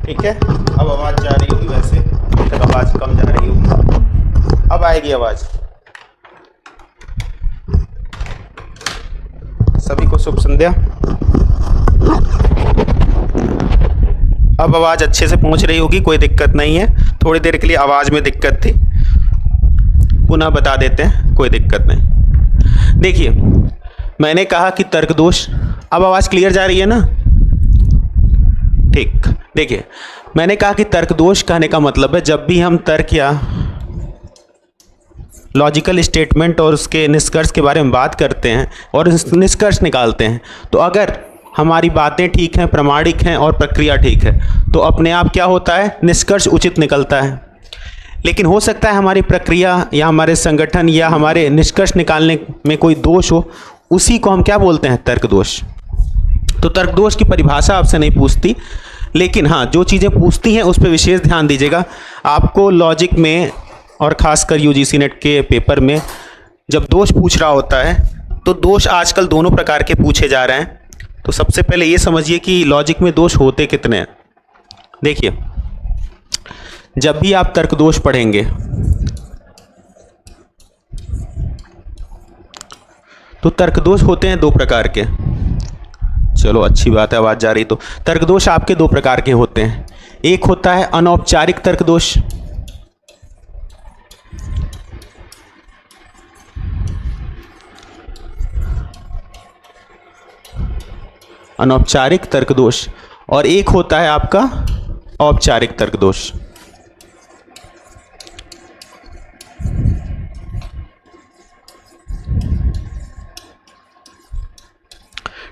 ठीक है। अब आवाज़ जा रही होगी, वैसे अभी तक आवाज़ कम जा रही होगी, अब आएगी आवाज़। सभी को शुभ संध्या। अब आवाज़ अच्छे से पहुंच रही होगी, कोई दिक्कत नहीं है। थोड़ी देर के लिए आवाज़ में दिक्कत थी, पुनः बता देते हैं, कोई दिक्कत नहीं। देखिए, मैंने कहा कि तर्क दोष। अब आवाज़ क्लियर जा रही है ना? ठीक। देखिए, मैंने कहा कि तर्क दोष कहने का मतलब है जब भी हम तर्क या लॉजिकल स्टेटमेंट और उसके निष्कर्ष के बारे में बात करते हैं और निष्कर्ष निकालते हैं, तो अगर हमारी बातें ठीक हैं, प्रामाणिक हैं और प्रक्रिया ठीक है, तो अपने आप क्या होता है, निष्कर्ष उचित निकलता है। लेकिन हो सकता है हमारी प्रक्रिया या हमारे संगठन या हमारे निष्कर्ष निकालने में कोई दोष हो, उसी को हम क्या बोलते हैं, तर्क दोष। तो तर्क दोष की परिभाषा आपसे नहीं पूछती, लेकिन हाँ, जो चीज़ें पूछती हैं उस पर विशेष ध्यान दीजिएगा। आपको लॉजिक में और ख़ासकर यूजीसी नेट के पेपर में जब दोष पूछ रहा होता है, तो दोष आजकल दोनों प्रकार के पूछे जा रहे हैं। तो सबसे पहले ये समझिए कि लॉजिक में दोष होते कितने हैं। देखिए, जब भी आप तर्क दोष पढ़ेंगे तो तर्क दोष होते हैं दो प्रकार के। चलो अच्छी बात है, आवाज़ जा रही। तो तर्क दोष आपके दो प्रकार के होते हैं। एक होता है अनौपचारिक तर्क दोष, अनौपचारिक तर्क दोष, और एक होता है आपका औपचारिक तर्क दोष।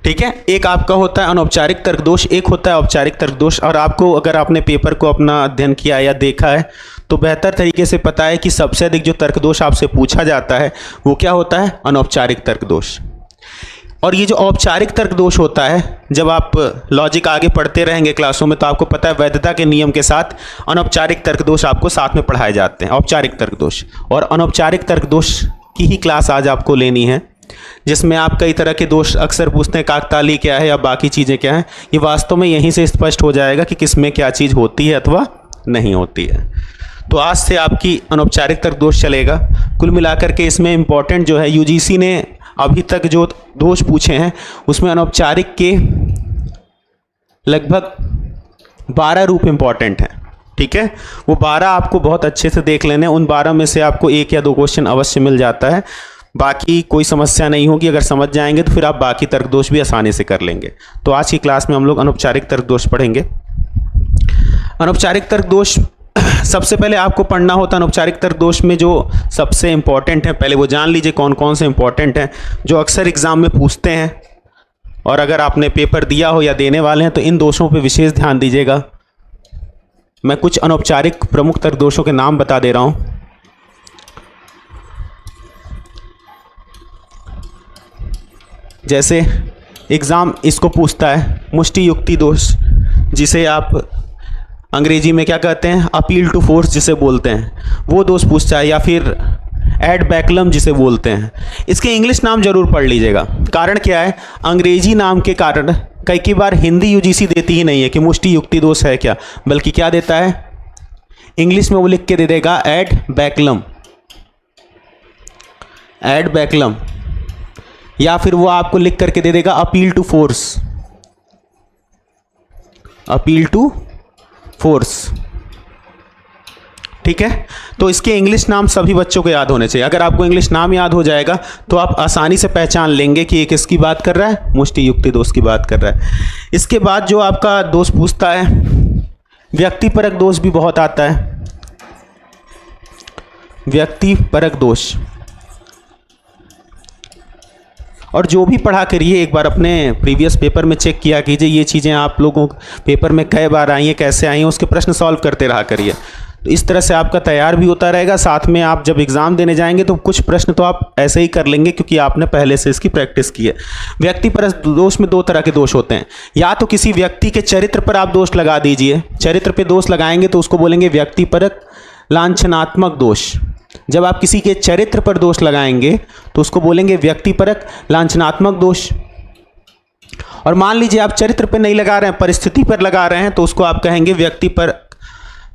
ठीक है, एक आपका होता है अनौपचारिक तर्क दोष, एक होता है औपचारिक तर्क दोष। और आपको, अगर आपने पेपर को अपना अध्ययन किया या देखा है, तो बेहतर तरीके से पता है कि सबसे अधिक जो तर्क दोष आपसे पूछा जाता है वो क्या होता है, अनौपचारिक तर्क दोष। और ये जो औपचारिक तर्क दोष होता है, जब आप लॉजिक आगे पढ़ते रहेंगे क्लासों में, तो आपको पता है वैधता के नियम के साथ अनौपचारिक तर्क दोष आपको साथ में पढ़ाए जाते हैं, औपचारिक तर्क दोष। और अनौपचारिक तर्क दोष की ही क्लास आज आपको लेनी है, जिसमें आप कई तरह के दोष अक्सर पूछते हैं, काकताली क्या है या बाकी चीज़ें क्या हैं। ये वास्तव में यहीं से स्पष्ट हो जाएगा कि किस में क्या चीज़ होती है अथवा नहीं होती है। तो आज से आपकी अनौपचारिक तर्क दोष चलेगा। कुल मिलाकर के इसमें इम्पॉर्टेंट जो है, यूजीसी ने अभी तक जो दोष पूछे हैं उसमें अनौपचारिक के लगभग 12 रूप इम्पॉर्टेंट हैं। ठीक है, वो 12 आपको बहुत अच्छे से देख लेने। उन 12 में से आपको 1 या 2 क्वेश्चन अवश्य मिल जाता है, बाकी कोई समस्या नहीं होगी। अगर समझ जाएंगे तो फिर आप बाकी तर्क दोष भी आसानी से कर लेंगे। तो आज की क्लास में हम लोग अनौपचारिक तर्क दोष पढ़ेंगे। अनौपचारिक तर्क दोष सबसे पहले आपको पढ़ना होता है। अनौपचारिक तर्क दोष में जो सबसे इंपॉर्टेंट है, पहले वो जान लीजिए कौन कौन से इंपॉर्टेंट हैं, जो अक्सर एग्जाम में पूछते हैं। और अगर आपने पेपर दिया हो या देने वाले हैं तो इन दोषों पे विशेष ध्यान दीजिएगा। मैं कुछ अनौपचारिक प्रमुख तर्क दोषों के नाम बता दे रहा हूं। जैसे एग्ज़ाम इसको पूछता है, मुष्टि युक्ति दोष, जिसे आप अंग्रेजी में क्या कहते हैं, अपील टू फोर्स जिसे बोलते हैं, वो दोष पूछता है। या फिर एड बैकलम जिसे बोलते हैं। इसके इंग्लिश नाम जरूर पढ़ लीजिएगा। कारण क्या है, अंग्रेजी नाम के कारण कई बार हिंदी यूजीसी देती ही नहीं है कि मुष्टि युक्ति दोष है क्या, बल्कि क्या देता है, इंग्लिश में वो लिख के दे देगा एड बैकलम, एड बैकलम। या फिर वो आपको लिख करके दे देगा appeal to force, appeal to force. ठीक है, तो इसके इंग्लिश नाम सभी बच्चों को याद होने चाहिए। अगर आपको इंग्लिश नाम याद हो जाएगा तो आप आसानी से पहचान लेंगे कि ये किसकी बात कर रहा है, मुष्टि युक्ति दोष की बात कर रहा है। इसके बाद जो आपका दोष पूछता है, व्यक्तिपरक दोष भी बहुत आता है। व्यक्तिपरक दोष, और जो भी पढ़ा करिए एक बार अपने प्रीवियस पेपर में चेक किया कीजिए, ये चीज़ें आप लोगों पेपर में कई बार आई हैं, कैसे आई हैं, उसके प्रश्न सॉल्व करते रहा करिए। तो इस तरह से आपका तैयार भी होता रहेगा। साथ में आप जब एग्ज़ाम देने जाएंगे तो कुछ प्रश्न तो आप ऐसे ही कर लेंगे क्योंकि आपने पहले से इसकी प्रैक्टिस की है। व्यक्तिपरक दोष में 2 तरह के दोष होते हैं। या तो किसी व्यक्ति के चरित्र पर आप दोष लगा दीजिए, चरित्र पे दोष लगाएंगे तो उसको बोलेंगे व्यक्तिपरक लांछनात्मक दोष। जब आप किसी के चरित्र पर दोष लगाएंगे तो उसको बोलेंगे व्यक्तिपरक लांछनात्मक दोष। और मान लीजिए आप चरित्र पे नहीं लगा रहे हैं, परिस्थिति पर लगा रहे हैं, तो उसको आप कहेंगे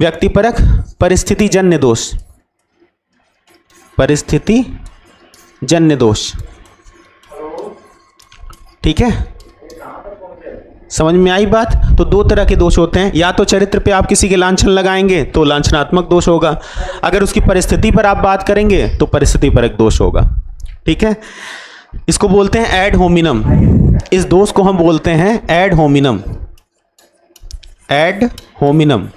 व्यक्तिपरक परिस्थितिजन्य दोष। परिस्थितिजन्य दोष। ठीक है, समझ में आई बात। तो दो तरह के दोष होते हैं, या तो चरित्र पे आप किसी के लांछन लगाएंगे तो लांछनात्मक दोष होगा, अगर उसकी परिस्थिति पर आप बात करेंगे तो परिस्थितिपरक दोष होगा। ठीक है, इसको बोलते हैं एड होमिनम। इस दोष को हम बोलते हैं एड होमिनम। Add hominem.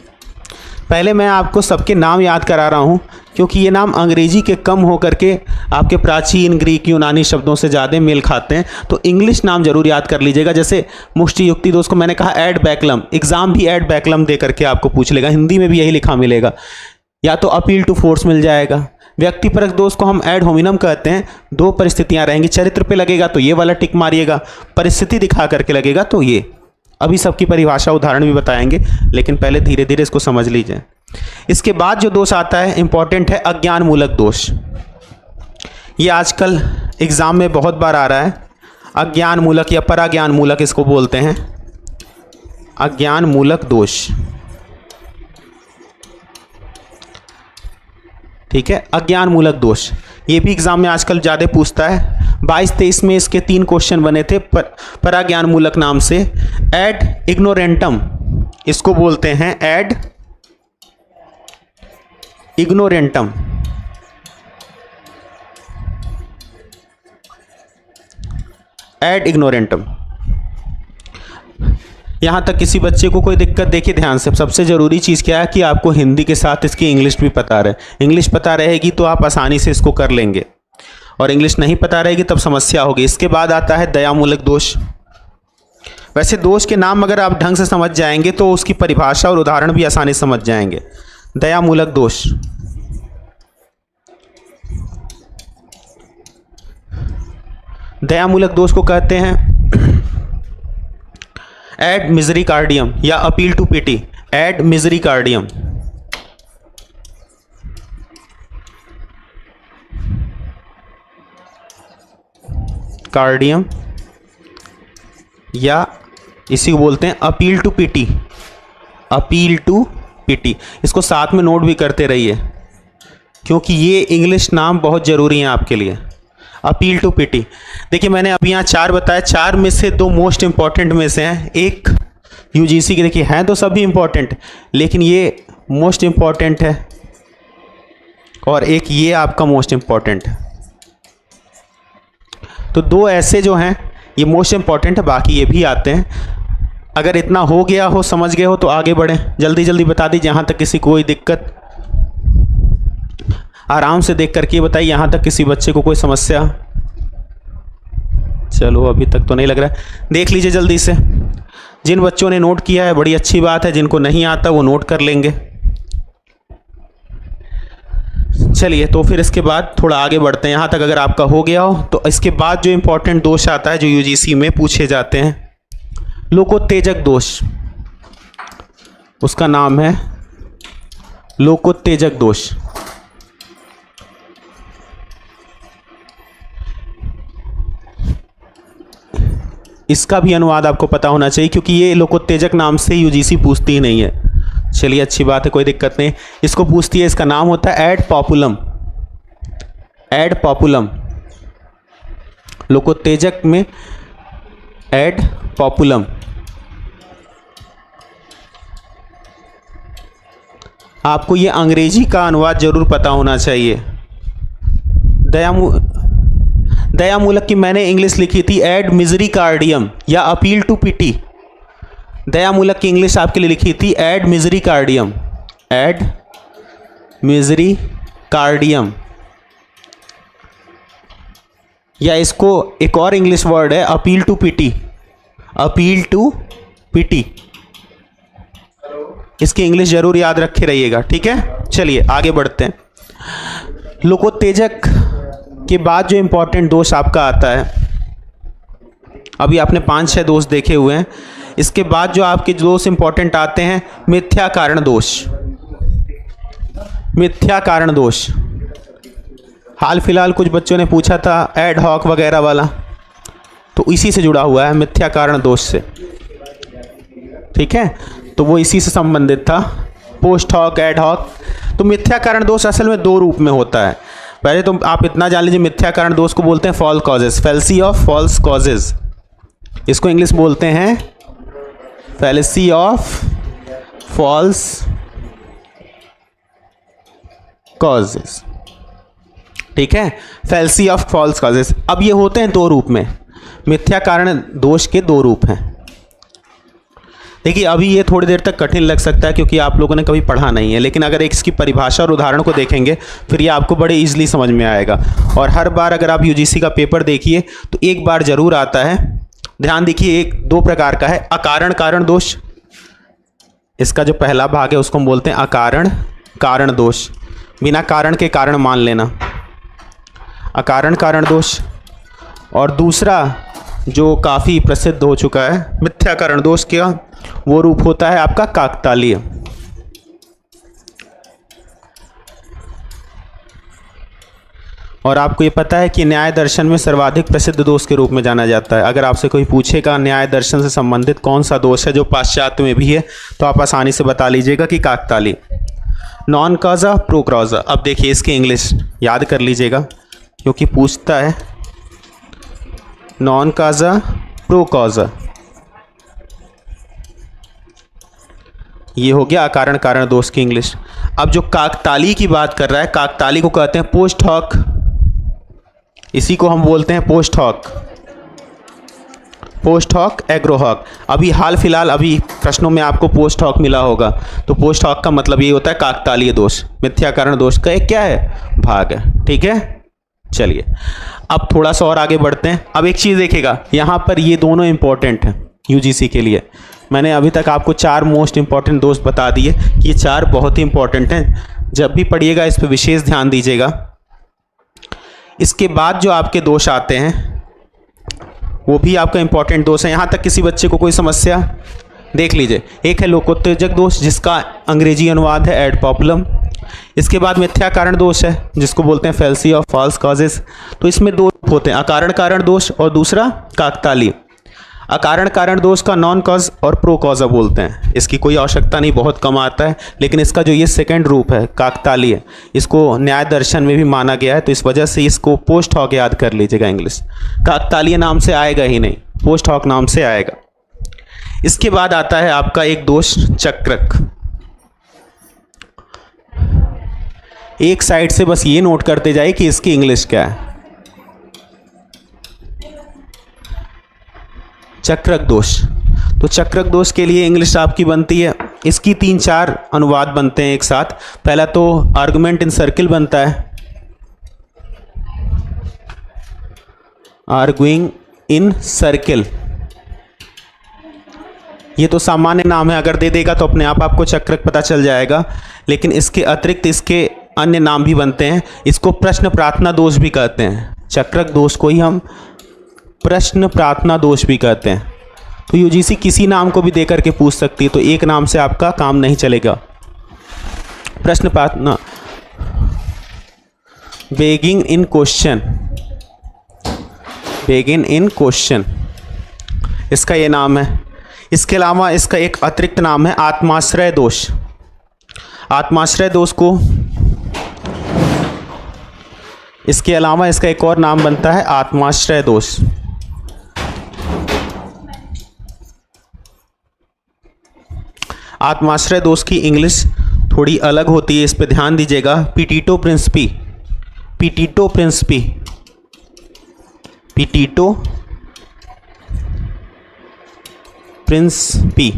पहले मैं आपको सबके नाम याद करा रहा हूँ, क्योंकि ये नाम अंग्रेजी के कम होकर के आपके प्राचीन ग्रीक यूनानी शब्दों से ज़्यादा मेल खाते हैं, तो इंग्लिश नाम जरूर याद कर लीजिएगा। जैसे मुष्टि युक्ति दोष को मैंने कहा एड बैकलम, एग्जाम भी एड बैकलम दे करके आपको पूछ लेगा, हिंदी में भी यही लिखा मिलेगा, या तो अपील टू फोर्स मिल जाएगा। व्यक्तिपरक दोष को हम एड होमिनम कहते हैं। दो परिस्थितियाँ रहेंगी, चरित्र पे लगेगा तो ये वाला टिक मारिएगा, परिस्थिति दिखा करके लगेगा तो ये। अभी सबकी परिभाषा उदाहरण भी बताएंगे, लेकिन पहले धीरे धीरे इसको समझ लीजिए। इसके बाद जो दोष आता है इंपॉर्टेंट है अज्ञान मूलक दोष। ये आजकल एग्जाम में बहुत बार आ रहा है। अज्ञान मूलक या पराज्ञान मूलक इसको बोलते हैं, अज्ञान मूलक दोष। ठीक है, अज्ञान मूलक दोष ये भी एग्जाम में आजकल ज़्यादा पूछता है। 22-23 में इसके 3 क्वेश्चन बने थे पराज्ञान मूलक नाम से। एड इग्नोरेंटम इसको बोलते हैं, एड इग्नोरेंटम। एड इग्नोरेंटम। यहाँ तक किसी बच्चे को कोई दिक्कत, देखिए ध्यान से, सबसे ज़रूरी चीज़ क्या है कि आपको हिंदी के साथ इसकी इंग्लिश भी पता रहे। इंग्लिश पता रहेगी तो आप आसानी से इसको कर लेंगे, और इंग्लिश नहीं पता रहेगी तब समस्या होगी। इसके बाद आता है दयामूलक दोष। वैसे दोष के नाम अगर आप ढंग से समझ जाएंगे तो उसकी परिभाषा और उदाहरण भी आसानी से समझ जाएंगे। दयामूलक दोष। दयामूलक दोष को कहते हैं एड मिजरिकार्डियम या appeal to pity. Ad misericordiam. कार्डियम या इसी को बोलते हैं appeal to pity. Appeal to pity, इसको साथ में नोट भी करते रहिए, क्योंकि ये इंग्लिश नाम बहुत ज़रूरी हैं आपके लिए। अपील टू पिटी। देखिए मैंने अभी यहाँ 4 बताए, 4 में से 2 मोस्ट इंपॉर्टेंट में से हैं। एक यूजीसी के, देखिए हैं तो सभी इंपॉर्टेंट, लेकिन ये मोस्ट इंपॉर्टेंट है, और एक ये आपका मोस्ट इंपॉर्टेंट है। तो 2 ऐसे जो हैं ये मोस्ट इंपॉर्टेंट है, बाकी ये भी आते हैं। अगर इतना हो गया हो, समझ गए हो, तो आगे बढ़ें। जल्दी जल्दी बता दीजिए, यहाँ तक किसी कोई दिक्कत, आराम से देख करके बताइए, यहाँ तक किसी बच्चे को कोई समस्या। चलो अभी तक तो नहीं लग रहा है, देख लीजिए जल्दी से। जिन बच्चों ने नोट किया है बड़ी अच्छी बात है, जिनको नहीं आता वो नोट कर लेंगे। चलिए तो फिर इसके बाद थोड़ा आगे बढ़ते हैं। यहाँ तक अगर आपका हो गया हो तो इसके बाद जो इंपॉर्टेंट दोष आता है जो यूजीसी में पूछे जाते हैं, लोकोत्तेजक दोष। उसका नाम है लोकोत्तेजक दोष। इसका भी अनुवाद आपको पता होना चाहिए, क्योंकि ये लोकोत्तेजक नाम से यूजीसी पूछती ही नहीं है। चलिए अच्छी बात है, कोई दिक्कत नहीं। इसको पूछती है, इसका नाम होता है एड पॉपुलम। एड पॉपुलम। लोकोत्तेजक में एड पॉपुलम। आपको ये अंग्रेजी का अनुवाद जरूर पता होना चाहिए। दयामूलक की मैंने इंग्लिश लिखी थी एड मिजरिकार्डियम या अपील टू पिटी। दयामूलक की इंग्लिश आपके लिए लिखी थी एड मिजरिकार्डियम। एड मिजरिकार्डियम, या इसको एक और इंग्लिश वर्ड है appeal to pity. Appeal to pity, इसकी इंग्लिश जरूर याद रखे रहिएगा, ठीक है। चलिए आगे बढ़ते हैं। लोकोत्तेजक के बाद जो इंपॉर्टेंट दोष आपका आता है, अभी आपने 5-6 दोष देखे हुए हैं। इसके बाद जो आपके दोष इंपॉर्टेंट आते हैं, मिथ्या कारण दोष। मिथ्या कारण दोष हाल फिलहाल कुछ बच्चों ने पूछा था एड हॉक वगैरह वाला, तो इसी से जुड़ा हुआ है, मिथ्या कारण दोष से। ठीक है, तो वो इसी से संबंधित था, पोस्ट हॉक, एड हॉक। तो मिथ्या कारण दोष असल में दो रूप में होता है। पहले तो आप इतना जान लीजिए, मिथ्या कारण दोष को बोलते हैं false causes, fallacy of false causes. इसको इंग्लिश बोलते हैं फैलेसी ऑफ फॉल्स कॉजेज। ठीक है, फैलेसी ऑफ फॉल्स कॉजेज। अब ये होते हैं दो रूप में, मिथ्या कारण दोष के दो रूप हैं। देखिए अभी ये थोड़ी देर तक कठिन लग सकता है क्योंकि आप लोगों ने कभी पढ़ा नहीं है, लेकिन अगर एक इसकी परिभाषा और उदाहरण को देखेंगे फिर ये आपको बड़े इजीली समझ में आएगा। और हर बार अगर आप यूजीसी का पेपर देखिए तो एक बार जरूर आता है। ध्यान देखिए, एक दो प्रकार का है, अकारण कारण दोष। इसका जो पहला भाग है उसको हम बोलते हैं अकारण कारण दोष, बिना कारण के कारण मान लेना, अकारण कारण दोष। और दूसरा जो काफ़ी प्रसिद्ध हो चुका है मिथ्या कारण दोष का, वो रूप होता है आपका काकतालीय। और आपको ये पता है कि न्याय दर्शन में सर्वाधिक प्रसिद्ध दोष के रूप में जाना जाता है। अगर आपसे कोई पूछेगा न्याय दर्शन से संबंधित कौन सा दोष है जो पाश्चात्य में भी है, तो आप आसानी से बता लीजिएगा कि काकतालीय। Non कॉजा pro कॉजा। अब देखिए इसके इंग्लिश याद कर लीजिएगा क्योंकि पूछता है, नॉन कॉजा प्रो कॉजा, ये हो गया अकारण कारण दोष की इंग्लिश। अब जो काकतालीय की बात कर रहा है, काकतालीय को कहते हैं पोस्ट हॉक, इसी को हम बोलते हैं पोस्ट हॉक, पोस्ट हॉक एग्रो हॉक। अभी हाल फिलहाल अभी प्रश्नों में आपको पोस्ट हॉक मिला होगा, तो पोस्ट हॉक का मतलब ये होता है काकतालीय दोष, मिथ्या कारण दोष का एक क्या है, भाग है। ठीक है, चलिए अब थोड़ा सा और आगे बढ़ते हैं। अब एक चीज़ देखिएगा, यहाँ पर ये दोनों इंपॉर्टेंट हैं यूजीसी के लिए। मैंने अभी तक आपको 4 मोस्ट इंपॉर्टेंट दोष बता दिए कि ये 4 बहुत ही इंपॉर्टेंट हैं। जब भी पढ़िएगा इस पर विशेष ध्यान दीजिएगा। इसके बाद जो आपके दोष आते हैं वो भी आपका इंपॉर्टेंट दोष है। यहाँ तक किसी बच्चे को कोई समस्या, देख लीजिए। एक है लोकोत्तेजक दोष जिसका अंग्रेजी अनुवाद है एड पॉपुलम। इसके बाद मिथ्या कारण दोष है जिसको बोलते हैं फैलेसी ऑफ फॉल्स कॉजेज। तो इसमें दो रूप होते हैं, अकारण कारण दोष और दूसरा काकतालीय। अकारण कारण दोष का नॉन कॉज और प्रो कॉजा बोलते हैं। इसकी कोई आवश्यकता नहीं, बहुत कम आता है, लेकिन इसका जो ये सेकंड रूप है काकतालीय, इसको न्याय दर्शन में भी माना गया है, तो इस वजह से इसको पोस्ट हॉक याद कर लीजिएगा। इंग्लिश काकतालीय नाम से आएगा ही नहीं, पोस्ट हॉक नाम से आएगा। इसके बाद आता है आपका एक दोष चक्रक। एक साइड से बस ये नोट करते जाइए कि इसकी इंग्लिश क्या है, चक्रक दोष। तो चक्रक दोष के लिए इंग्लिश आपकी बनती है, इसकी 3-4 अनुवाद बनते हैं एक साथ। पहला तो आर्गुमेंट इन सर्किल बनता है, आर्गुइंग इन सर्किल। ये तो सामान्य नाम है, अगर दे देगा तो अपने आप आपको चक्रक पता चल जाएगा, लेकिन इसके अतिरिक्त इसके अन्य नाम भी बनते हैं। इसको प्रश्न प्रार्थना दोष भी कहते हैं, चक्रक दोष को ही हम प्रश्न प्रार्थना दोष भी कहते हैं। तो यूजीसी किसी नाम को भी देकर के पूछ सकती है, तो एक नाम से आपका काम नहीं चलेगा। प्रश्न प्रार्थना, बेगिंग इन क्वेश्चन, बेगिन इन क्वेश्चन, इसका ये नाम है। इसके अलावा इसका एक अतिरिक्त नाम है आत्माश्रय दोष। आत्माश्रय दोष को, इसके अलावा इसका एक और नाम बनता है आत्माश्रय दोष। आत्माश्रय दोष की इंग्लिश थोड़ी अलग होती है, इस पे ध्यान दीजिएगा। पिटीटो प्रिंसिपी, पिटीटो प्रिंसिपी, पिटीटो प्रिंसिपी।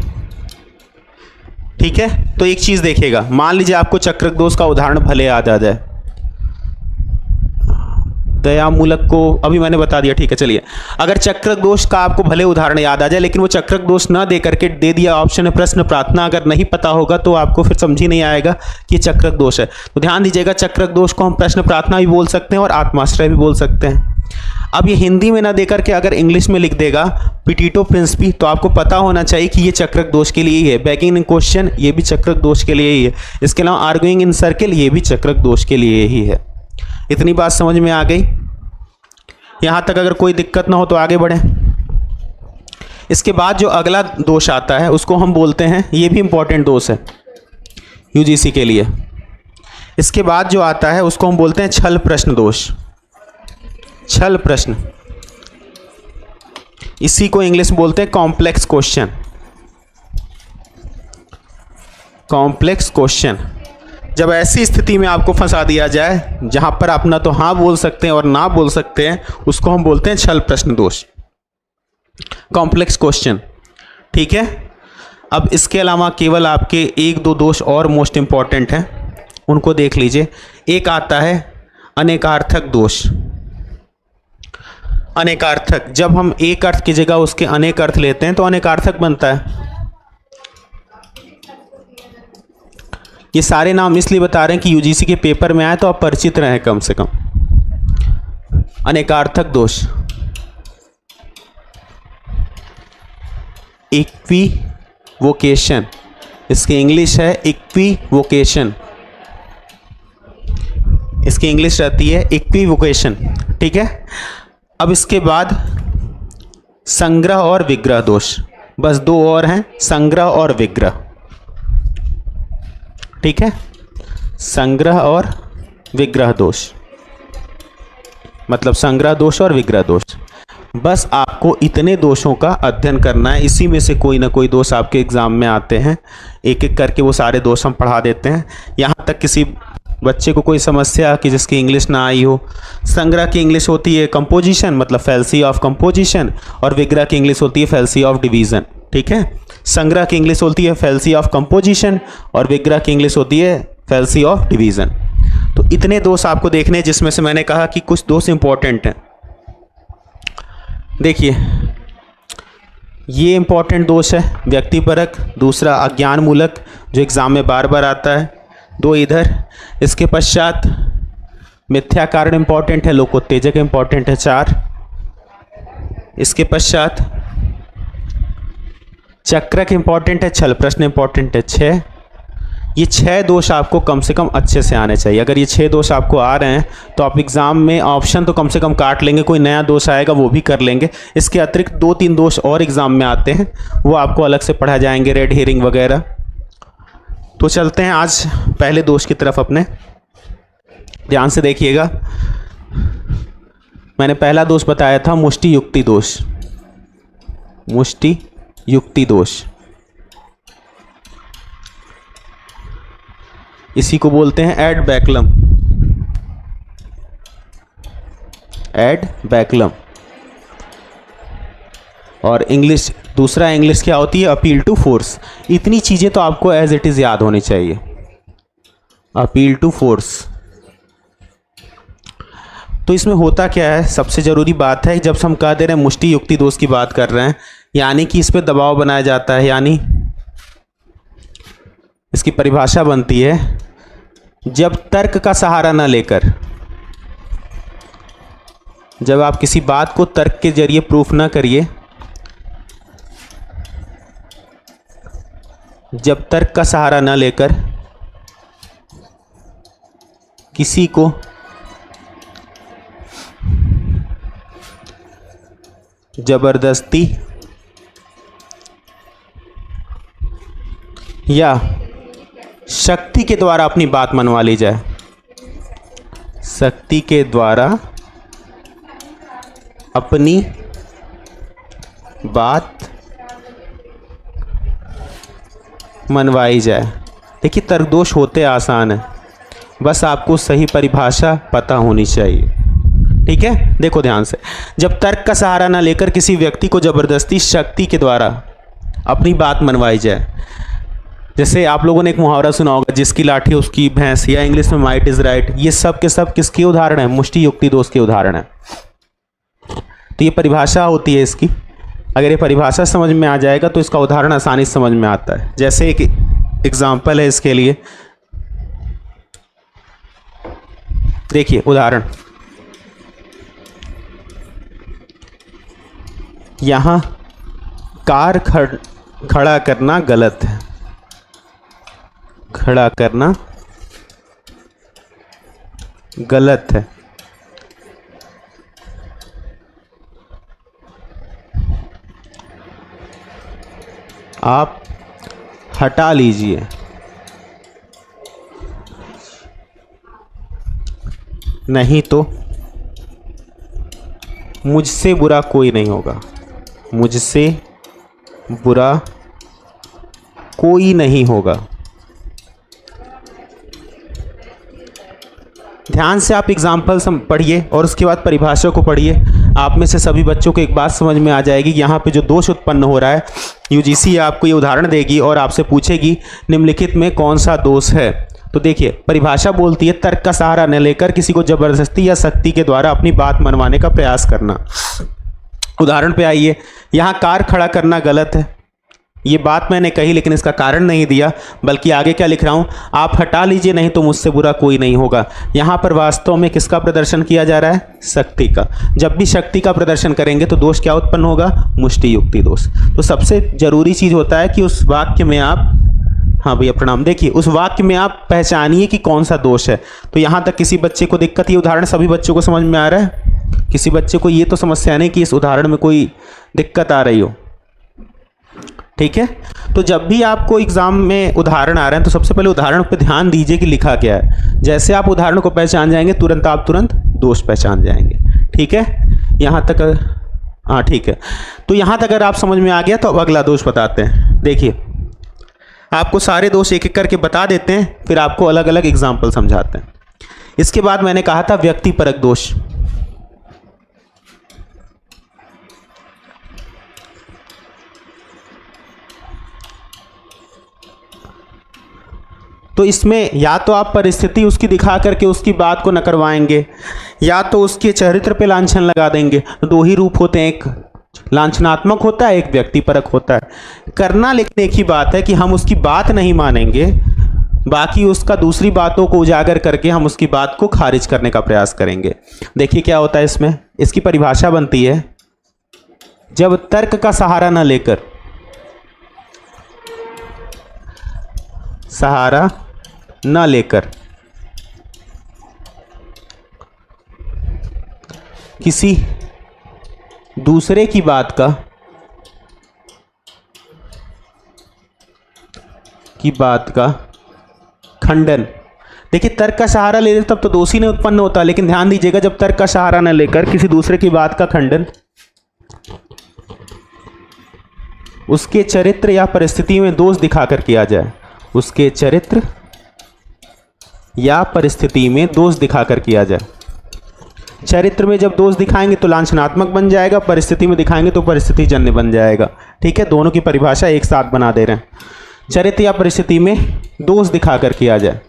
ठीक है, तो एक चीज देखिएगा, मान लीजिए आपको चक्रक दोष का उदाहरण भले याद आ जाए, दयामूलक को अभी मैंने बता दिया। ठीक है, चलिए अगर चक्रक दोष का आपको भले उदाहरण याद आ जाए, लेकिन वो चक्रक दोष ना दे करके दे दिया ऑप्शन है प्रश्न प्रार्थना, अगर नहीं पता होगा तो आपको फिर समझ ही नहीं आएगा कि चक्रक दोष है। तो ध्यान दीजिएगा, चक्रक दोष को हम प्रश्न प्रार्थना भी बोल सकते हैं और आत्माश्रय भी बोल सकते हैं। अब ये हिंदी में ना देकर के अगर इंग्लिश में लिख देगा पिटीटो प्रिंसिपी, तो आपको पता होना चाहिए कि ये चक्रक दोष के लिए ही है। बेगिंग इन क्वेश्चन, ये भी चक्रक दोष के लिए ही है। इसके अलावा आर्गुइंग इन सर्किल, ये भी चक्रक दोष के लिए ही है। इतनी बात समझ में आ गई? यहाँ तक अगर कोई दिक्कत ना हो तो आगे बढ़ें। इसके बाद जो अगला दोष आता है उसको हम बोलते हैं, ये भी इंपॉर्टेंट दोष है यूजीसी के लिए। इसके बाद जो आता है उसको हम बोलते हैं छल प्रश्न दोष। छल प्रश्न, इसी को इंग्लिश में बोलते हैं कॉम्प्लेक्स क्वेश्चन। कॉम्प्लेक्स क्वेश्चन, जब ऐसी स्थिति में आपको फंसा दिया जाए जहां पर आप ना तो हाँ बोल सकते हैं और ना बोल सकते हैं, उसको हम बोलते हैं छल प्रश्न दोष, कॉम्प्लेक्स क्वेश्चन। ठीक है, अब इसके अलावा केवल आपके एक दो दोष और मोस्ट इंपॉर्टेंट हैं, उनको देख लीजिए। एक आता है अनेकार्थक दोष। अनेकार्थक, जब हम एक अर्थ की जगह उसके अनेक अर्थ लेते हैं तो अनेकार्थक बनता है। ये सारे नाम इसलिए बता रहे हैं कि यूजीसी के पेपर में आए तो आप परिचित रहें कम से कम। अनेकार्थक दोष, इक्विवोकेशन, इसकी इंग्लिश है इक्विवोकेशन, इसकी इंग्लिश रहती है इक्विवोकेशन। ठीक है, अब इसके बाद संग्रह और विग्रह दोष, बस दो और हैं, संग्रह और विग्रह। ठीक है, संग्रह और विग्रह दोष, मतलब संग्रह दोष और विग्रह दोष। बस आपको इतने दोषों का अध्ययन करना है, इसी में से कोई ना कोई दोष आपके एग्जाम में आते हैं, एक एक करके वो सारे दोष हम पढ़ा देते हैं। यहाँ तक किसी बच्चे को कोई समस्या कि जिसकी इंग्लिश ना आई हो, संग्रह की इंग्लिश होती है कंपोजिशन, मतलब फैल्सी ऑफ कंपोजिशन, और विग्रह की इंग्लिश होती है फैल्सी ऑफ डिवीज़न। ठीक है, संग्रह की इंग्लिश होती है फैल्सी ऑफ कंपोजिशन और विग्रह की इंग्लिश होती है फैल्सी ऑफ डिवीज़न। तो इतने दोष आपको देखने, जिसमें से मैंने कहा कि कुछ दोष इंपॉर्टेंट हैं। देखिए, ये इंपॉर्टेंट दोष है व्यक्तिपरक, दूसरा अज्ञानमूलक जो एग्ज़ाम में बार बार आता है, दो इधर। इसके पश्चात मिथ्या कारण इंपॉर्टेंट है, लोकोत्तेजक इंपॉर्टेंट है, 4। इसके पश्चात चक्रक इंपॉर्टेंट है, छल प्रश्न इंपॉर्टेंट है, 6। ये 6 दोष आपको कम से कम अच्छे से आने चाहिए। अगर ये 6 दोष आपको आ रहे हैं तो आप एग्ज़ाम में ऑप्शन तो कम से कम काट लेंगे, कोई नया दोष आएगा वो भी कर लेंगे। इसके अतिरिक्त 2-3 दोष और एग्ज़ाम में आते हैं, वो आपको अलग से पढ़ा जाएंगे, रेड हेरिंग वगैरह। तो चलते हैं आज पहले दोष की तरफ अपने, ध्यान से देखिएगा। मैंने पहला दोष बताया था मुष्टि युक्ति दोष। मुष्टि युक्ति दोष, इसी को बोलते हैं एड बैकलम। एड बैकलम, और इंग्लिश, दूसरा इंग्लिश क्या होती है, अपील टू फोर्स। इतनी चीज़ें तो आपको एज इट इज़ याद होनी चाहिए। अपील टू फोर्स, तो इसमें होता क्या है, सबसे ज़रूरी बात है जब हम कह दे रहे हैं मुष्टि युक्ति दोष की बात कर रहे हैं, यानी कि इस पर दबाव बनाया जाता है, यानी इसकी परिभाषा बनती है जब तर्क का सहारा न लेकर, जब आप किसी बात को तर्क के जरिए प्रूफ ना करिए, जब तर्क का सहारा न लेकर किसी को जबरदस्ती या शक्ति के द्वारा अपनी बात मनवा ली जाए, शक्ति के द्वारा अपनी बात मनवाई जाए। देखिए, तर्कदोष होते आसान है, बस आपको सही परिभाषा पता होनी चाहिए। ठीक है, देखो ध्यान से, जब तर्क का सहारा ना लेकर किसी व्यक्ति को जबरदस्ती शक्ति के द्वारा अपनी बात मनवाई जाए। जैसे आप लोगों ने एक मुहावरा सुना होगा, जिसकी लाठी उसकी भैंस, या इंग्लिश में माइट इज राइट। ये सब के सब किसके उदाहरण है, मुष्टि युक्ति दोष के उदाहरण है। तो ये परिभाषा होती है इसकी, अगर ये परिभाषा समझ में आ जाएगा तो इसका उदाहरण आसानी से समझ में आता है। जैसे एक एग्जाम्पल है इसके लिए, देखिए उदाहरण, यहाँ कार खड़ा करना गलत है, खड़ा करना गलत है। आप हटा लीजिए, नहीं तो मुझसे बुरा कोई नहीं होगा, मुझसे बुरा कोई नहीं होगा। ध्यान से आप एग्जाम्पल पढ़िए और उसके बाद परिभाषा को पढ़िए। आप में से सभी बच्चों को एक बात समझ में आ जाएगी कि यहाँ पे जो दोष उत्पन्न हो रहा है, यूजीसी आपको ये उदाहरण देगी और आपसे पूछेगी निम्नलिखित में कौन सा दोष है। तो देखिए परिभाषा बोलती है तर्क का सहारा न लेकर किसी को जबरदस्ती या सख्ती के द्वारा अपनी बात मनवाने का प्रयास करना। उदाहरण पे आइए, यहाँ कार खड़ा करना गलत है, ये बात मैंने कही लेकिन इसका कारण नहीं दिया, बल्कि आगे क्या लिख रहा हूँ, आप हटा लीजिए नहीं तो मुझसे बुरा कोई नहीं होगा। यहाँ पर वास्तव में किसका प्रदर्शन किया जा रहा है, शक्ति का। जब भी शक्ति का प्रदर्शन करेंगे तो दोष क्या उत्पन्न होगा, मुष्टि युक्ति दोष। तो सबसे जरूरी चीज़ होता है कि उस वाक्य में आप, हाँ भैया प्रणाम, देखिए उस वाक्य में आप पहचानिए कि कौन सा दोष है। तो यहाँ तक किसी बच्चे को दिक्कत, ये उदाहरण सभी बच्चों को समझ में आ रहा है, किसी बच्चे को ये तो समस्या नहीं कि इस उदाहरण में कोई दिक्कत आ रही हो, ठीक है। तो जब भी आपको एग्जाम में उदाहरण आ रहे हैं तो सबसे पहले उदाहरण पर ध्यान दीजिए कि लिखा क्या है। जैसे आप उदाहरण को पहचान जाएंगे तुरंत आप दोष पहचान जाएंगे, ठीक है। यहाँ तक, हाँ ठीक है। तो यहाँ तक अगर आप समझ में आ गया तो अब अगला दोष बताते हैं। देखिए आपको सारे दोष एक एक करके बता देते हैं, फिर आपको अलग अलग एग्जाम्पल समझाते हैं। इसके बाद मैंने कहा था व्यक्तिपरक दोष। तो इसमें या तो आप परिस्थिति उसकी दिखा करके उसकी बात को न करवाएंगे, या तो उसके चरित्र पे लांछन लगा देंगे। दो ही रूप होते हैं, एक लांछनात्मक होता है, एक व्यक्तिपरक होता है। करना लेकिन एक ही बात है कि हम उसकी बात नहीं मानेंगे, बाकी उसका दूसरी बातों को उजागर करके हम उसकी बात को खारिज करने का प्रयास करेंगे। देखिए क्या होता है इसमें, इसकी परिभाषा बनती है, जब तर्क का सहारा न लेकर, सहारा न लेकर किसी दूसरे की बात का खंडन। देखिए तर्क का सहारा ले तब तो दोषी नहीं उत्पन्न होता, लेकिन ध्यान दीजिएगा जब तर्क का सहारा न लेकर किसी दूसरे की बात का खंडन उसके चरित्र या परिस्थिति में दोष दिखाकर किया जाए, उसके चरित्र या परिस्थिति में दोष दिखाकर किया जाए। चरित्र में जब दोष दिखाएंगे तो लांछनात्मक बन जाएगा, परिस्थिति में दिखाएंगे तो परिस्थिति जन्य बन जाएगा, ठीक है। दोनों की परिभाषा एक साथ बना दे रहे हैं। चरित्र या परिस्थिति में दोष दिखाकर किया जाए,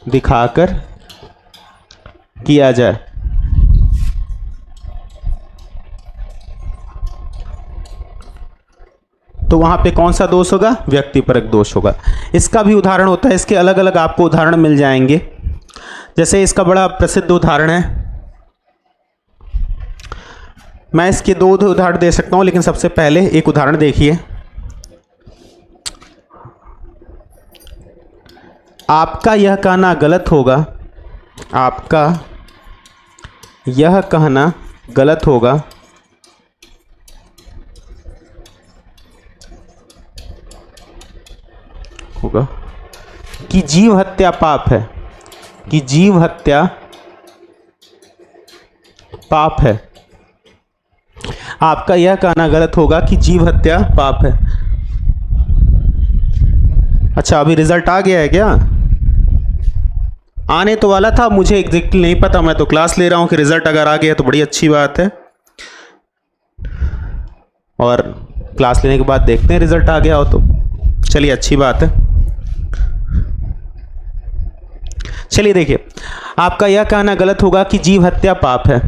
दिखाकर किया जाए। तो वहां पे कौन सा दोष होगा, व्यक्तिपरक दोष होगा। इसका भी उदाहरण होता है, इसके अलग अलग आपको उदाहरण मिल जाएंगे। जैसे इसका बड़ा प्रसिद्ध उदाहरण है, मैं इसके दो उदाहरण दे सकता हूं, लेकिन सबसे पहले एक उदाहरण देखिए। आपका यह कहना गलत होगा, आपका यह कहना गलत होगा कि जीव हत्या पाप है, कि जीव हत्या पाप है। आपका यह कहना गलत होगा कि जीव हत्या पाप है। अच्छा अभी रिजल्ट आ गया है क्या? आने तो वाला था, मुझे एग्जैक्टली नहीं पता, मैं तो क्लास ले रहा हूं कि रिजल्ट अगर आ गया तो बड़ी अच्छी बात है, और क्लास लेने के बाद देखते हैं रिजल्ट आ गया हो तो चलिए अच्छी बात है। चलिए देखिए, आपका यह कहना गलत होगा कि जीव हत्या पाप है,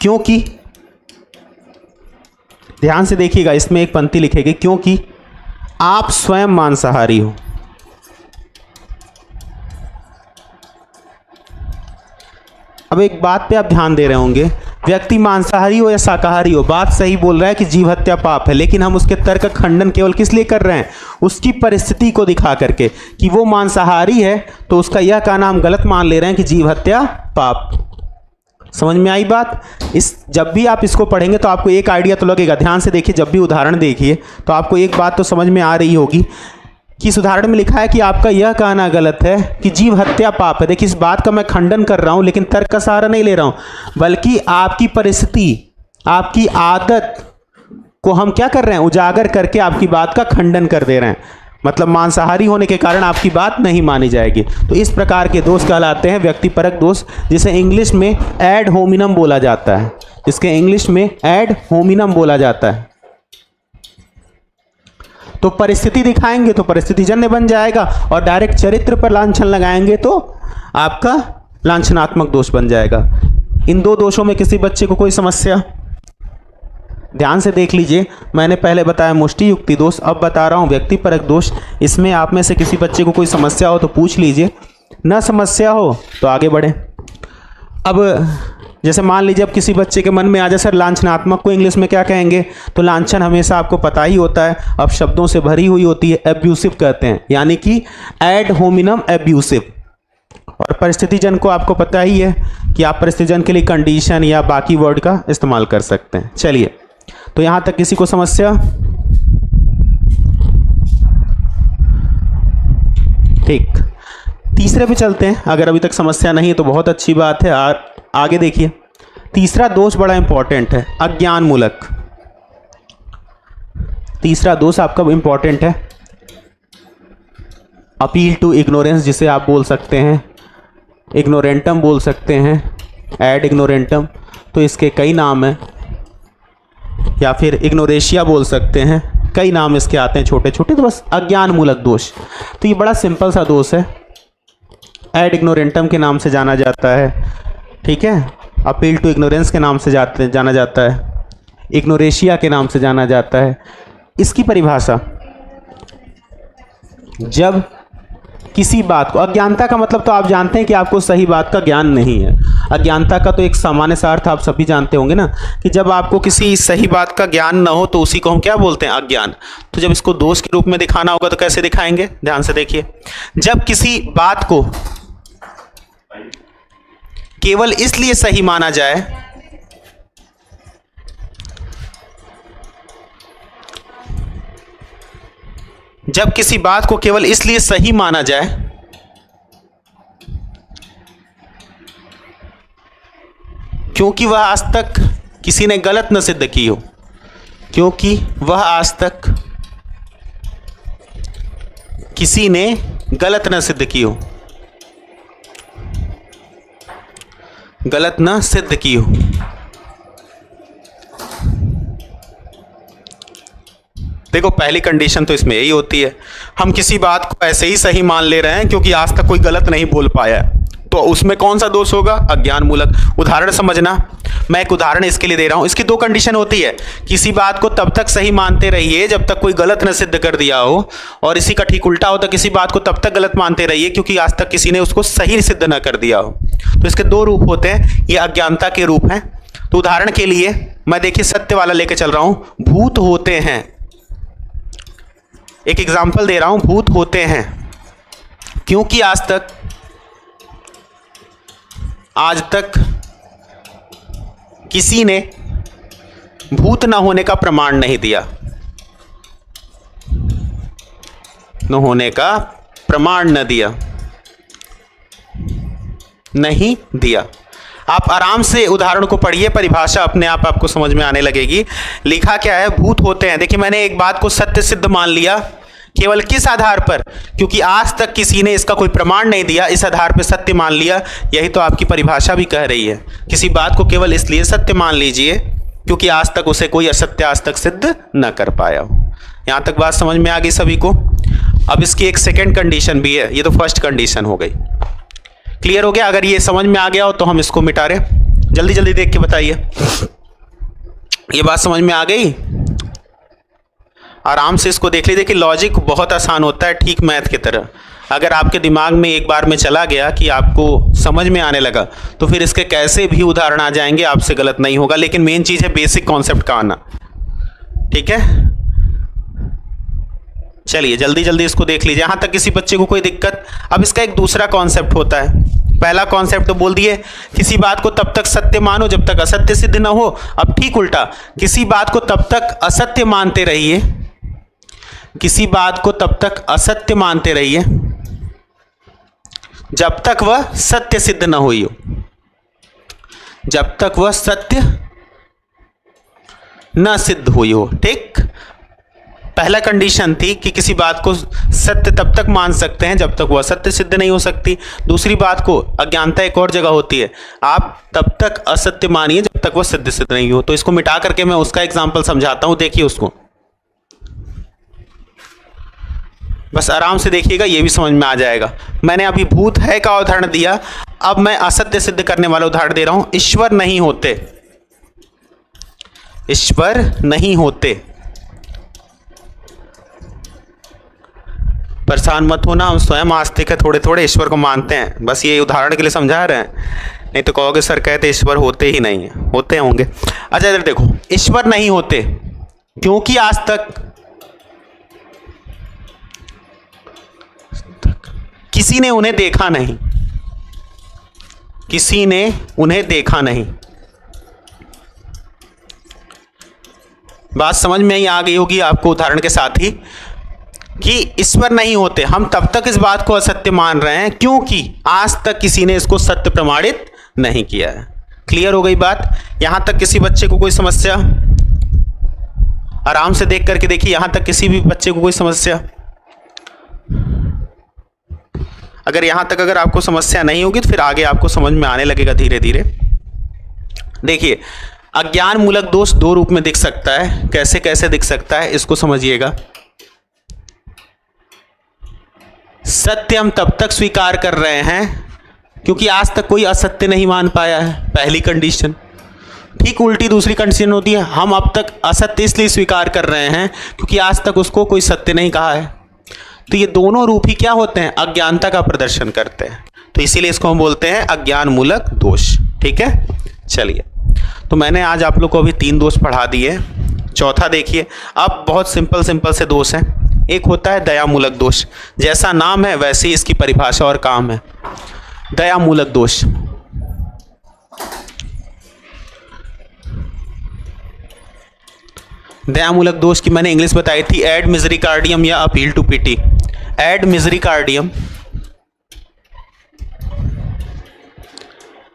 क्योंकि ध्यान से देखिएगा, इसमें एक पंक्ति लिखेगी, क्योंकि आप स्वयं मांसाहारी हो। अब एक बात पे आप ध्यान दे रहे होंगे, व्यक्ति मांसाहारी हो या शाकाहारी हो, बात सही बोल रहा है कि जीव हत्या पाप है, लेकिन हम उसके तर्क का खंडन केवल किस लिए कर रहे हैं, उसकी परिस्थिति को दिखा करके कि वो मांसाहारी है तो उसका यह कहना हम गलत मान ले रहे हैं कि जीव हत्या पाप, समझ में आई बात? जब भी आप इसको पढ़ेंगे तो आपको एक आइडिया तो लगेगा। ध्यान से देखिए, जब भी उदाहरण देखिए तो आपको एक बात तो समझ में आ रही होगी कि इस उदाहरण में लिखा है कि आपका यह कहना गलत है कि जीव हत्या पाप है। देखिए, इस बात का मैं खंडन कर रहा हूं, लेकिन तर्क का सहारा नहीं ले रहा हूं, बल्कि आपकी परिस्थिति, आपकी आदत को हम क्या कर रहे हैं, उजागर करके आपकी बात का खंडन कर दे रहे हैं। मतलब मांसाहारी होने के कारण आपकी बात नहीं मानी जाएगी। तो इस प्रकार के दोष कहलाते हैं व्यक्तिपरक दोष, जिसे इंग्लिश में एड होमिनम बोला जाता है। इसके इंग्लिश में एड होमिनम बोला जाता है। तो परिस्थिति दिखाएंगे तो परिस्थितिजन्य बन जाएगा, और डायरेक्ट चरित्र पर लांछन लगाएंगे तो आपका लांछनात्मक दोष बन जाएगा। इन दो दोषों में किसी बच्चे को कोई समस्या? ध्यान से देख लीजिए, मैंने पहले बताया मुष्टि युक्ति दोष, अब बता रहा हूं व्यक्तिपरक दोष। इसमें आप में से किसी बच्चे को कोई समस्या हो तो पूछ लीजिए, न समस्या हो तो आगे बढ़े। अब जैसे मान लीजिए अब किसी बच्चे के मन में आ जाए सर लांछनात्मक को इंग्लिश में क्या कहेंगे, तो लांछन हमेशा आपको पता ही होता है, अब शब्दों से भरी हुई होती है, एब्यूसिव कहते हैं, यानी कि एड होमिनम एब्यूसिव। और परिस्थितिजन को आपको पता ही है कि आप परिस्थितिजन के लिए कंडीशन या बाकी वर्ड का इस्तेमाल कर सकते हैं। चलिए, तो यहां तक किसी को समस्या? ठीक, तीसरे पे चलते हैं। अगर अभी तक समस्या नहीं है तो बहुत अच्छी बात है। आगे देखिए, तीसरा दोष बड़ा इंपॉर्टेंट है, अज्ञान मूलक। तीसरा दोष आपका इंपॉर्टेंट है, अपील टू इग्नोरेंस, जिसे आप बोल सकते हैं इग्नोरेंटम बोल सकते हैं, एड इग्नोरेंटम। तो इसके कई नाम हैं, या फिर इग्नोरेशिया बोल सकते हैं, कई नाम इसके आते हैं छोटे छोटे। तो बस अज्ञान मूलक दोष, तो ये बड़ा सिंपल सा दोष है, एड इग्नोरेंटम के नाम से जाना जाता है। ठीक है, अपील टू इग्नोरेंस के नाम से जाना जाता है, इग्नोरेशिया के नाम से जाना जाता है। इसकी परिभाषा, जब किसी बात को, अज्ञानता का मतलब तो आप जानते हैं कि आपको सही बात का ज्ञान नहीं है। अज्ञानता का तो एक सामान्य सा अर्थ आप सभी जानते होंगे ना, कि जब आपको किसी सही बात का ज्ञान न हो तो उसी को हम क्या बोलते हैं, अज्ञान। तो जब इसको दोष के रूप में दिखाना होगा तो कैसे दिखाएंगे? ध्यान से देखिए, जब किसी बात को केवल इसलिए सही माना जाए जब किसी बात को केवल इसलिए सही माना जाए क्योंकि वह आज तक किसी ने गलत न सिद्ध की हो, क्योंकि वह आज तक किसी ने गलत न सिद्ध की हो, गलत न सिद्ध की हो। देखो, पहली कंडीशन तो इसमें यही होती है, हम किसी बात को ऐसे ही सही मान ले रहे हैं क्योंकि आज तक कोई गलत नहीं बोल पाया, तो उसमें कौन सा दोष होगा? अज्ञान मूलक। उदाहरण समझना, मैं एक उदाहरण इसके लिए दे रहा हूं। इसकी दो कंडीशन होती है, किसी बात को तब तक सही मानते रहिए जब तक कोई गलत न सिद्ध कर दिया हो, और इसी का ठीक उल्टा होता है, किसी बात को तब तक गलत मानते रहिए क्योंकि आज तक किसी ने उसको सही सिद्ध न कर दिया हो। तो इसके दो रूप होते हैं, ये अज्ञानता के रूप हैं। तो उदाहरण के लिए मैं देखिए सत्य वाला लेके चल रहा हूं, भूत होते हैं। एक एग्जाम्पल दे रहा हूं, भूत होते हैं क्योंकि आज तक किसी ने भूत न होने का प्रमाण नहीं दिया, न होने का प्रमाण न दिया, नहीं दिया। आप आराम से उदाहरण को पढ़िए, परिभाषा अपने आप आपको समझ में आने लगेगी। लिखा क्या है? भूत होते हैं। देखिए, मैंने एक बात को सत्य सिद्ध मान लिया, केवल किस आधार पर? क्योंकि आज तक किसी ने इसका कोई प्रमाण नहीं दिया, इस आधार पर सत्य मान लिया। यही तो आपकी परिभाषा भी कह रही है, किसी बात को केवल इसलिए सत्य मान लीजिए क्योंकि आज तक उसे कोई असत्य आज तक सिद्ध न कर पाया हो। यहां तक बात समझ में आ गई सभी को? अब इसकी एक सेकेंड कंडीशन भी है, ये तो फर्स्ट कंडीशन हो गई। क्लियर हो गया? अगर ये समझ में आ गया हो तो हम इसको मिटा रहे। जल्दी जल्दी देख के बताइए, ये बात समझ में आ गई? आराम से इसको देख लीजिए कि लॉजिक बहुत आसान होता है, ठीक मैथ की तरह। अगर आपके दिमाग में एक बार में चला गया कि आपको समझ में आने लगा, तो फिर इसके कैसे भी उदाहरण आ जाएंगे, आपसे गलत नहीं होगा। लेकिन मेन चीज़ है बेसिक कॉन्सेप्ट का आना। ठीक है, चलिए जल्दी जल्दी इसको देख लीजिए, यहाँ तक किसी बच्चे को कोई दिक्कत? अब इसका एक दूसरा कॉन्सेप्ट होता है, पहला कॉन्सेप्ट तो बोल दिए, किसी बात को तब तक सत्य मानो जब तक असत्य सिद्ध न हो। अब ठीक उल्टा, किसी बात को तब तक असत्य मानते रहिए, किसी बात को तब तक असत्य मानते रहिए जब तक वह सत्य सिद्ध न हुई हो, जब तक वह सत्य न सिद्ध हुई हो। ठीक, पहला कंडीशन थी कि किसी बात को सत्य तब तक मान सकते हैं जब तक वह सत्य सिद्ध नहीं हो सकती। दूसरी बात को, अज्ञानता एक और जगह होती है, आप तब तक असत्य मानिए जब तक वह सिद्ध नहीं हो। तो इसको मिटा करके मैं उसका एग्जाम्पल समझाता हूं, देखिए उसको, बस आराम से देखिएगा, ये भी समझ में आ जाएगा। मैंने अभी भूत है का उदाहरण दिया, अब मैं असत्य सिद्ध करने वाला उदाहरण दे रहा हूं। ईश्वर नहीं होते, ईश्वर नहीं होते, परेशान मत होना, हम स्वयं आस्तिक है, थोड़े थोड़े ईश्वर को मानते हैं, बस ये उदाहरण के लिए समझा रहे हैं, नहीं तो कहोगे सर कहते ईश्वर होते ही नहीं है, होते होंगे। अच्छा इधर देखो, ईश्वर नहीं होते क्योंकि आज तक किसी ने उन्हें देखा नहीं, किसी ने उन्हें देखा नहीं। बात समझ में ही आ गई होगी आपको उदाहरण के साथ ही कि ईश्वर नहीं होते, हम तब तक इस बात को असत्य मान रहे हैं क्योंकि आज तक किसी ने इसको सत्य प्रमाणित नहीं किया है। क्लियर हो गई बात? यहां तक किसी बच्चे को कोई समस्या? आराम से देख करके देखिए, यहां तक किसी भी बच्चे को कोई समस्या? अगर यहां तक अगर आपको समस्या नहीं होगी तो फिर आगे आपको समझ में आने लगेगा धीरे धीरे। देखिए, अज्ञान मूलक दोष दो रूप में दिख सकता है, कैसे कैसे दिख सकता है इसको समझिएगा। सत्य हम तब तक स्वीकार कर रहे हैं क्योंकि आज तक कोई असत्य नहीं मान पाया है, पहली कंडीशन। ठीक उल्टी दूसरी कंडीशन होती है, हम अब तक असत्य इसलिए स्वीकार कर रहे हैं क्योंकि आज तक उसको कोई सत्य नहीं कहा है। तो ये दोनों रूप ही क्या होते हैं? अज्ञानता का प्रदर्शन करते हैं, तो इसीलिए इसको हम बोलते हैं अज्ञान मूलक दोष। ठीक है, चलिए, तो मैंने आज आप लोग को अभी 3 दोष पढ़ा दिए, चौथा देखिए। अब बहुत सिंपल सिंपल से दोष हैं। एक होता है दया मूलक दोष, जैसा नाम है वैसे ही इसकी परिभाषा और काम है। दया मूलक दोष, दया मूलक दोष की मैंने इंग्लिश बताई थी, एड मिजरिकार्डियम या appeal to pity. Ad misericordiam,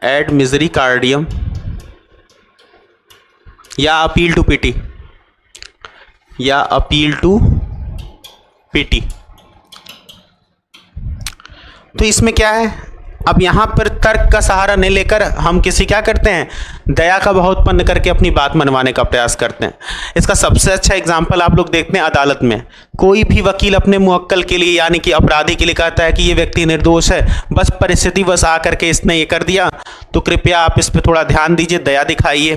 ad misericordiam या अपील टू पिटी, या अपील टू पिटी। तो इसमें क्या है, अब यहां पर तर्क का सहारा नहीं लेकर हम किसी क्या करते हैं, दया का भाव उत्पन्न करके अपनी बात मनवाने का प्रयास करते हैं। इसका सबसे अच्छा एग्जाम्पल आप लोग देखते हैं अदालत में। कोई भी वकील अपने मुवक्किल के लिए यानी कि अपराधी के लिए कहता है कि ये व्यक्ति निर्दोष है, बस परिस्थिति बस आकर के इसने ये कर दिया, तो कृपया आप इस पर थोड़ा ध्यान दीजिए, दया दिखाइए।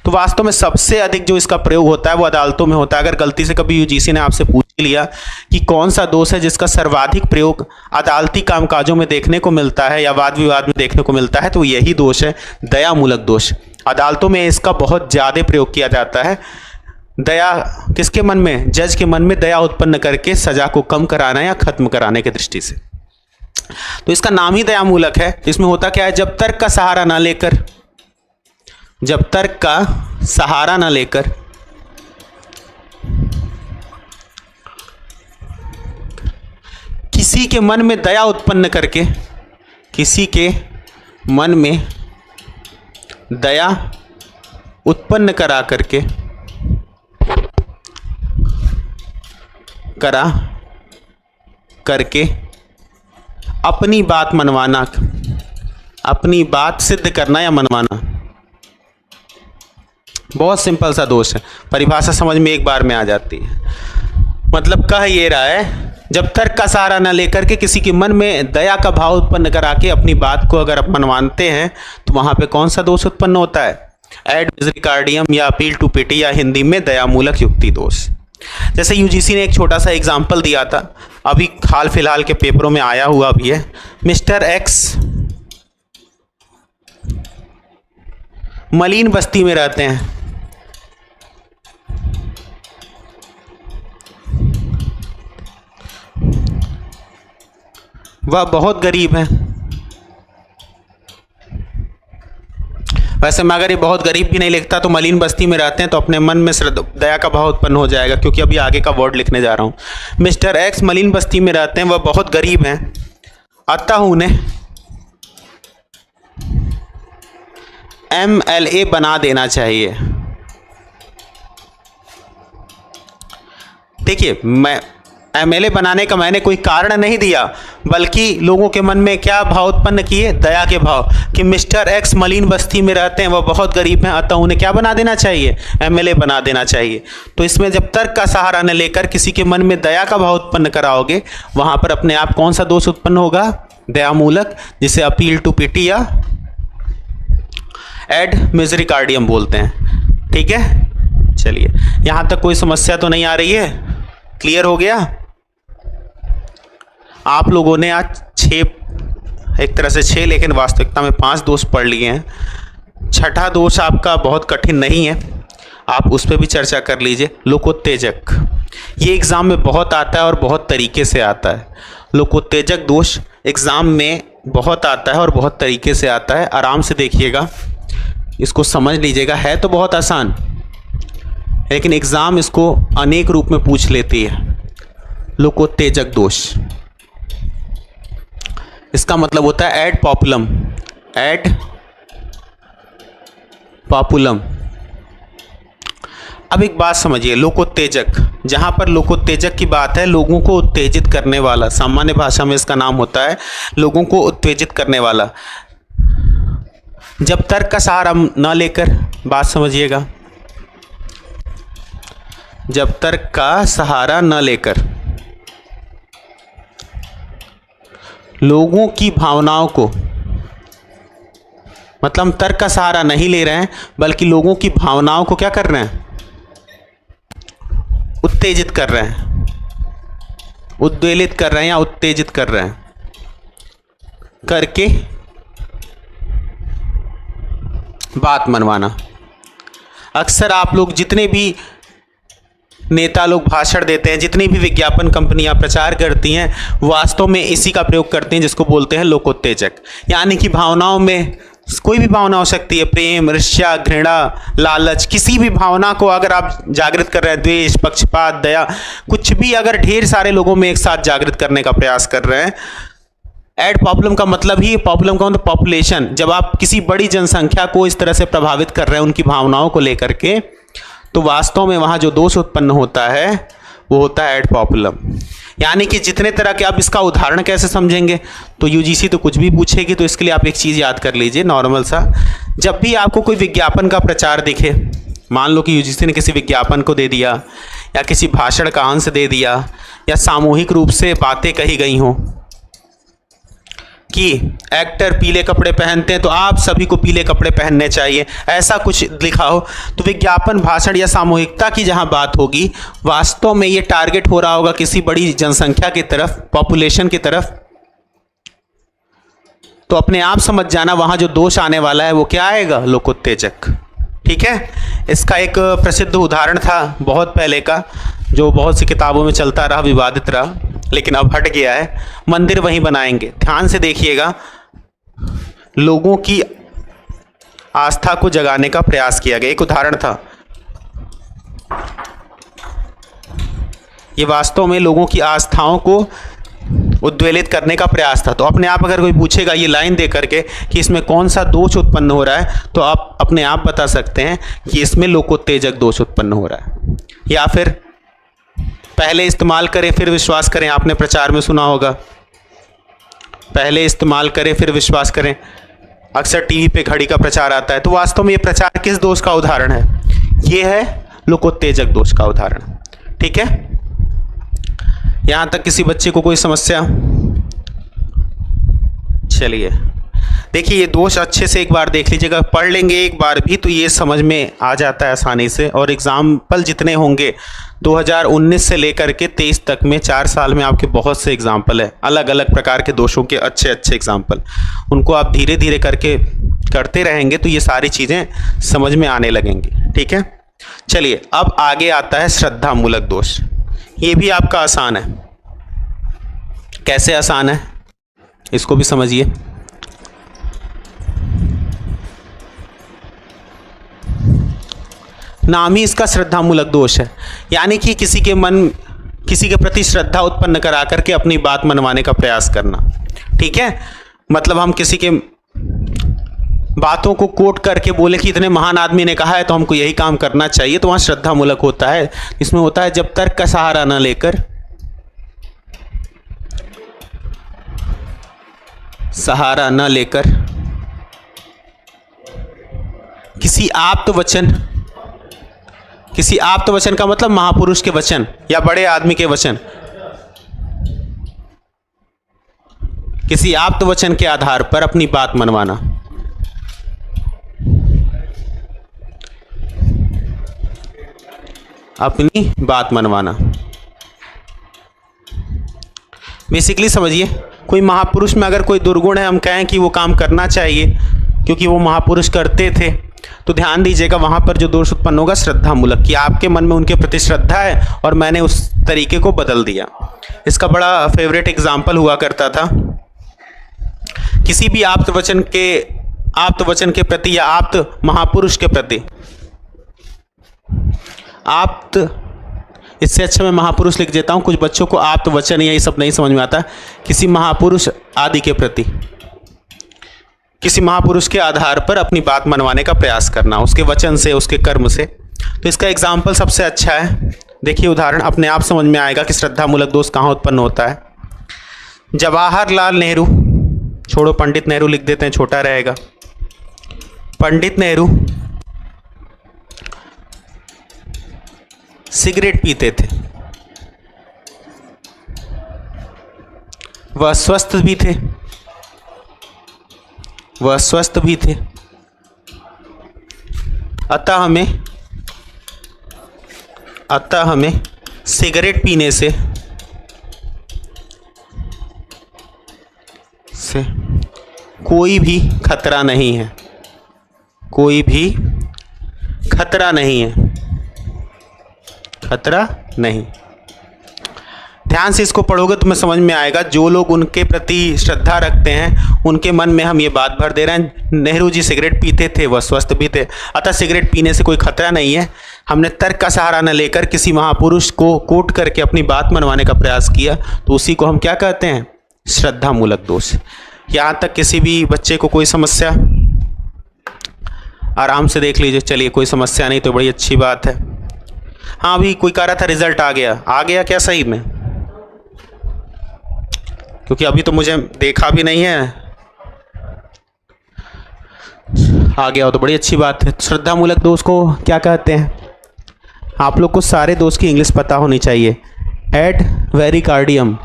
तो वास्तव में सबसे अधिक जो इसका प्रयोग होता है वो अदालतों में होता है। अगर गलती से कभी यूजीसी ने आपसे पूछ लिया कि कौन सा दोष है जिसका सर्वाधिक प्रयोग अदालती कामकाजों में देखने को मिलता है या वाद विवाद में देखने को मिलता है, तो यही दोष है, दया मूलक दोष। अदालतों में इसका बहुत ज़्यादा प्रयोग किया जाता है। दया किसके मन में? जज के मन में दया उत्पन्न करके सजा को कम कराना या खत्म कराने की दृष्टि से। तो इसका नाम ही दया मूलक है। इसमें होता क्या है, जब तर्क का सहारा ना लेकर, जब तर्क का सहारा ना लेकर किसी के मन में दया उत्पन्न करके, किसी के मन में दया उत्पन्न करा करके अपनी बात मनवाना, अपनी बात सिद्ध करना या मनवाना, बहुत सिंपल सा दोष है। परिभाषा समझ में एक बार में आ जाती है। मतलब कह ये रहा है, जब तर्क का सहारा न लेकर के किसी के मन में दया का भाव उत्पन्न करा के अपनी बात को अगर आप मनवाते हैं तो वहां पे कौन सा दोष उत्पन्न होता है? एड मिजरिकार्डियम या अपील टू पिटी या हिंदी में दया मूलक युक्ति दोष। जैसे यूजीसी ने एक छोटा सा एग्जाम्पल दिया था, अभी हाल फिलहाल के पेपरों में आया हुआ भी है। मिस्टर एक्स मलिन बस्ती में रहते हैं, वह बहुत गरीब हैं, वैसे में अगर ये बहुत गरीब भी नहीं लिखता तो मलिन बस्ती में रहते हैं तो अपने मन में दया का भाव उत्पन्न हो जाएगा, क्योंकि अभी आगे का वर्ड लिखने जा रहा हूँ। मिस्टर एक्स मलिन बस्ती में रहते हैं, वह बहुत गरीब हैं, अतः उन्हें MLA बना देना चाहिए। देखिए, मैं MLA बनाने का मैंने कोई कारण नहीं दिया, बल्कि लोगों के मन में क्या भाव उत्पन्न किए, दया के भाव, कि मिस्टर एक्स मलिन बस्ती में रहते हैं, वह बहुत गरीब हैं, अतः उन्हें क्या बना देना चाहिए, MLA बना देना चाहिए। तो इसमें जब तर्क का सहारा न लेकर किसी के मन में दया का भाव उत्पन्न कराओगे, वहां पर अपने आप कौन सा दोष उत्पन्न होगा, दयामूलक, जिसे अपील टू पिटी या एड मिजरिकार्डियम बोलते हैं। ठीक है, चलिए यहां तक कोई समस्या तो नहीं आ रही है, क्लियर हो गया। आप लोगों ने आज 6, एक तरह से 6 लेकिन वास्तविकता में 5 दोष पढ़ लिए हैं। छठा दोष आपका बहुत कठिन नहीं है, आप उस पर भी चर्चा कर लीजिए। लोकोत्तेजक, ये एग्जाम में बहुत आता है और बहुत तरीके से आता है। लोकोत्तेजक दोष एग्जाम में बहुत आता है और बहुत तरीके से आता है। आराम से देखिएगा, इसको समझ लीजिएगा। है तो बहुत आसान, लेकिन एग्जाम इसको अनेक रूप में पूछ लेती है। लोकोत्तेजक दोष, इसका मतलब होता है एड पॉपुलम, एड पॉपुलम। अब एक बात समझिए, लोकोत्तेजक, जहां पर लोकोत्तेजक की बात है, लोगों को उत्तेजित करने वाला, सामान्य भाषा में इसका नाम होता है लोगों को उत्तेजित करने वाला। जब तर्क का सहारा न लेकर, बात समझिएगा, जब तर्क का सहारा न लेकर लोगों की भावनाओं को, मतलब तर्क का सहारा नहीं ले रहे हैं बल्कि लोगों की भावनाओं को क्या कर रहे हैं, उत्तेजित कर रहे हैं, उद्वेलित कर रहे हैं या उत्तेजित कर रहे हैं, करके बात मनवाना। अक्सर आप लोग जितने भी नेता लोग भाषण देते हैं, जितनी भी विज्ञापन कंपनियां प्रचार करती हैं, वास्तव में इसी का प्रयोग करती हैं, जिसको बोलते हैं लोकोत्तेजक। यानी कि भावनाओं में कोई भी भावना हो सकती है, प्रेम, ईर्ष्या, घृणा, लालच, किसी भी भावना को अगर आप जागृत कर रहे हैं, द्वेष, पक्षपात, दया, कुछ भी अगर ढेर सारे लोगों में एक साथ जागृत करने का प्रयास कर रहे हैं। एड पॉपुलम का मतलब ही, पॉपुलम का मतलब पॉपुलेशन, जब आप किसी बड़ी जनसंख्या को इस तरह से प्रभावित कर रहे हैं उनकी भावनाओं को लेकर के, तो वास्तव में वहां जो दोष उत्पन्न होता है वो होता है एड पॉपुलम। यानी कि जितने तरह के, आप इसका उदाहरण कैसे समझेंगे, तो यूजीसी तो कुछ भी पूछेगी, तो इसके लिए आप एक चीज़ याद कर लीजिए नॉर्मल सा। जब भी आपको कोई विज्ञापन का प्रचार दिखे, मान लो कि यूजीसी ने किसी विज्ञापन को दे दिया या किसी भाषण का अंश दे दिया या सामूहिक रूप से बातें कही गई हों कि एक्टर पीले कपड़े पहनते हैं तो आप सभी को पीले कपड़े पहनने चाहिए, ऐसा कुछ लिखा हो, तो विज्ञापन, भाषण या सामूहिकता की जहां बात होगी, वास्तव में ये टारगेट हो रहा होगा किसी बड़ी जनसंख्या की तरफ, पॉपुलेशन की तरफ। तो अपने आप समझ जाना वहां जो दोष आने वाला है वो क्या आएगा, लोकोत्तेजक। ठीक है, इसका एक प्रसिद्ध उदाहरण था बहुत पहले का, जो बहुत सी किताबों में चलता रहा, विवादित रहा, लेकिन अब हट गया है। मंदिर वहीं बनाएंगे, ध्यान से देखिएगा। लोगों की आस्था को जगाने का प्रयास किया गया, एक उदाहरण था। ये वास्तव में लोगों की आस्थाओं को उद्वेलित करने का प्रयास था। तो अपने आप अगर कोई पूछेगा ये लाइन दे करके कि इसमें कौन सा दोष उत्पन्न हो रहा है, तो आप अपने आप बता सकते हैं कि इसमें लोकोत्तेजक दोष उत्पन्न हो रहा है। या फिर पहले इस्तेमाल करें फिर विश्वास करें, आपने प्रचार में सुना होगा, पहले इस्तेमाल करें फिर विश्वास करें। अक्सर टीवी पे घड़ी का प्रचार आता है, तो वास्तव में ये प्रचार किस दोष का उदाहरण है, ये है लोकोत्तेजक दोष का उदाहरण। ठीक है, यहां तक किसी बच्चे को कोई समस्या? चलिए देखिए, ये दोष अच्छे से एक बार देख लीजिएगा, पढ़ लेंगे एक बार भी तो ये समझ में आ जाता है आसानी से। और एग्जाम्पल जितने होंगे 2019 से लेकर के 23 तक में, 4 साल में आपके बहुत से एग्जाम्पल है, अलग अलग प्रकार के दोषों के अच्छे अच्छे एग्जाम्पल। उनको आप धीरे धीरे करके करते रहेंगे तो ये सारी चीज़ें समझ में आने लगेंगी। ठीक है, चलिए अब आगे आता है श्रद्धामूलक दोष। ये भी आपका आसान है। कैसे आसान है, इसको भी समझिए। नाम ही इसका श्रद्धामूलक दोष है। यानी कि किसी के प्रति श्रद्धा उत्पन्न करा करके अपनी बात मनवाने का प्रयास करना। ठीक है, मतलब हम किसी के बातों को कोट करके बोले कि इतने महान आदमी ने कहा है तो हमको यही काम करना चाहिए, तो वहाँ श्रद्धामूलक होता है। इसमें होता है जब तर्क का सहारा न लेकर किसी आप्त वचन का मतलब महापुरुष के वचन या बड़े आदमी के वचन, किसी आप्त वचन के आधार पर अपनी बात मनवाना। अपनी बात मनवाना बेसिकली समझिए, कोई महापुरुष में अगर कोई दुर्गुण है, हम कहें कि वो काम करना चाहिए क्योंकि वो महापुरुष करते थे, तो ध्यान दीजिएगा वहाँ पर जो दोष उत्पन्न होगा श्रद्धामूलक, कि आपके मन में उनके प्रति श्रद्धा है और मैंने उस तरीके को बदल दिया। इसका बड़ा फेवरेट एग्जाम्पल हुआ करता था, किसी भी आप्त वचन के प्रति या आप्त महापुरुष के प्रति, आप्त, इससे अच्छा मैं महापुरुष लिख देता हूँ, कुछ बच्चों को आप्त वचन या ये सब नहीं समझ में आता, किसी महापुरुष आदि के प्रति, किसी महापुरुष के आधार पर अपनी बात मनवाने का प्रयास करना, उसके वचन से, उसके कर्म से। तो इसका एग्जाम्पल सबसे अच्छा है, देखिए उदाहरण, अपने आप समझ में आएगा कि श्रद्धामूलक दोष कहाँ उत्पन्न होता है। जवाहरलाल नेहरू, छोड़ो पंडित नेहरू लिख देते हैं, छोटा रहेगा। पंडित नेहरू सिगरेट पीते थे, वह स्वस्थ भी थे, अतः हमें सिगरेट पीने से कोई भी खतरा नहीं है, खतरा नहीं। ध्यान से इसको पढ़ोगे तो मैं समझ में आएगा, जो लोग उनके प्रति श्रद्धा रखते हैं उनके मन में हम ये बात भर दे रहे हैं, नेहरू जी सिगरेट पीते थे, वह स्वस्थ भी थे, अतः सिगरेट पीने से कोई खतरा नहीं है। हमने तर्क का सहारा न लेकर किसी महापुरुष को कोट करके अपनी बात मनवाने का प्रयास किया, तो उसी को हम क्या कहते हैं? श्रद्धामूलक दोष। यहाँ तक किसी भी बच्चे को कोई समस्या? आराम से देख लीजिए। चलिए, कोई समस्या नहीं तो बड़ी अच्छी बात है। हाँ, अभी कोई कह रहा था रिजल्ट आ गया क्या सही में? क्योंकि अभी तो मुझे देखा भी नहीं है। आ गया हो तो बड़ी अच्छी बात है। श्रद्धामूलक दोष को क्या कहते हैं? आप लोग को सारे दोष की इंग्लिश पता होनी चाहिए। Ad verecundiam,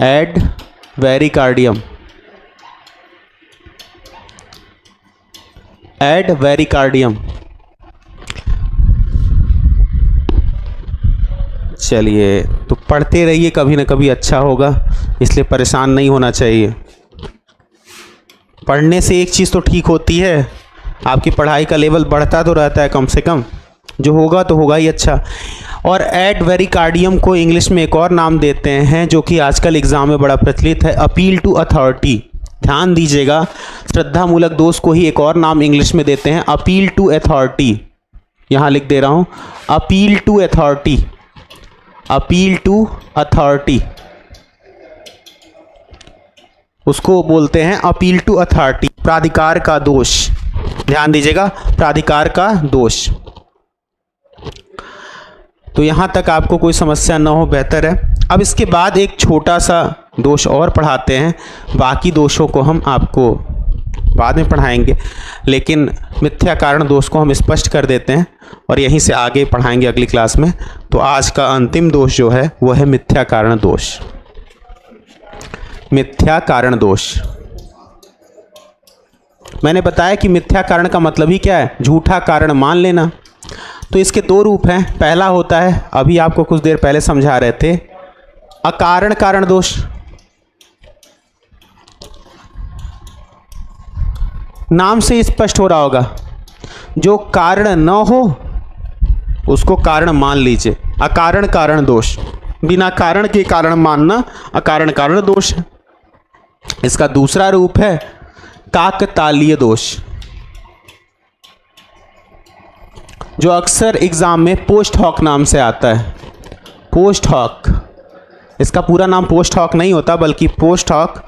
ad verecundiam, ad verecundiam. चलिए, तो पढ़ते रहिए, कभी ना कभी अच्छा होगा, इसलिए परेशान नहीं होना चाहिए। पढ़ने से एक चीज़ तो ठीक होती है, आपकी पढ़ाई का लेवल बढ़ता तो रहता है, कम से कम जो होगा तो होगा ही अच्छा। और एड वेरिकार्डियम को इंग्लिश में एक और नाम देते हैं जो कि आजकल एग्ज़ाम में बड़ा प्रचलित है, अपील टू अथॉरिटी। ध्यान दीजिएगा, श्रद्धामूलक दोष को ही एक और नाम इंग्लिश में देते हैं, अपील टू अथॉरिटी। यहाँ लिख दे रहा हूँ, appeal to authority, appeal to authority, उसको बोलते हैं अपील टू अथॉरिटी, प्राधिकार का दोष। ध्यान दीजिएगा, प्राधिकार का दोष। तो यहाँ तक आपको कोई समस्या न हो, बेहतर है। अब इसके बाद एक छोटा सा दोष और पढ़ाते हैं, बाकी दोषों को हम आपको बाद में पढ़ाएंगे, लेकिन मिथ्या कारण दोष को हम स्पष्ट कर देते हैं और यहीं से आगे पढ़ाएंगे अगली क्लास में। तो आज का अंतिम दोष जो है वो है मिथ्या कारण दोष। मिथ्या कारण दोष, मैंने बताया कि मिथ्या कारण का मतलब ही क्या है? झूठा कारण मान लेना। तो इसके दो रूप हैं। पहला होता है, अभी आपको कुछ देर पहले समझा रहे थे, अकारण कारण दोष। नाम से स्पष्ट हो रहा होगा, जो कारण न हो उसको कारण मान लीजिए, अकारण कारण दोष। बिना कारण के कारण मानना अकारण कारण दोष है। इसका दूसरा रूप है काकतालीय दोष। जो अक्सर एग्ज़ाम में पोस्ट हॉक नाम से आता है। पोस्ट हॉक, इसका पूरा नाम पोस्ट हॉक नहीं होता बल्कि post hoc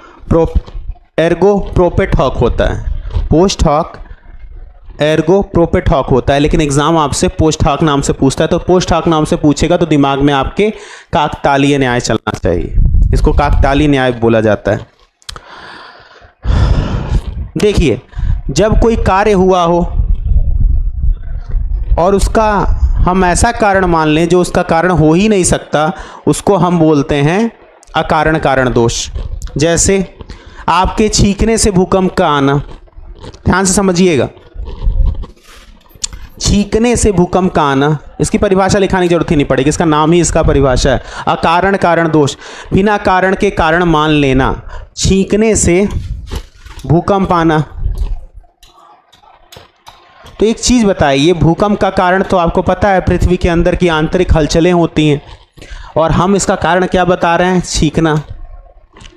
ergo propter hoc होता है। Post hoc ergo propter hoc होता है, लेकिन एग्ज़ाम आपसे पोस्ट हॉक नाम से पूछता है। तो पोस्ट हॉक नाम से पूछेगा तो दिमाग में आपके काकतालीय न्याय चलना चाहिए। इसको काकतालीय न्याय बोला जाता है। देखिए, जब कोई कार्य हुआ हो और उसका हम ऐसा कारण मान लें जो उसका कारण हो ही नहीं सकता, उसको हम बोलते हैं अकारण कारण दोष। जैसे आपके छींकने से भूकंप का आना, ध्यान से समझिएगा, छींकने से भूकंप का आना, इसकी परिभाषा लिखाने की जरूरत ही नहीं पड़ेगी, इसका नाम ही इसका परिभाषा है, अकारण कारण दोष। बिना कारण के कारण मान लेना, छींकने से भूकंप आना। तो एक चीज़ बताइए, भूकंप का कारण तो आपको पता है पृथ्वी के अंदर की आंतरिक हलचलें होती हैं, और हम इसका कारण क्या बता रहे हैं? छींकना।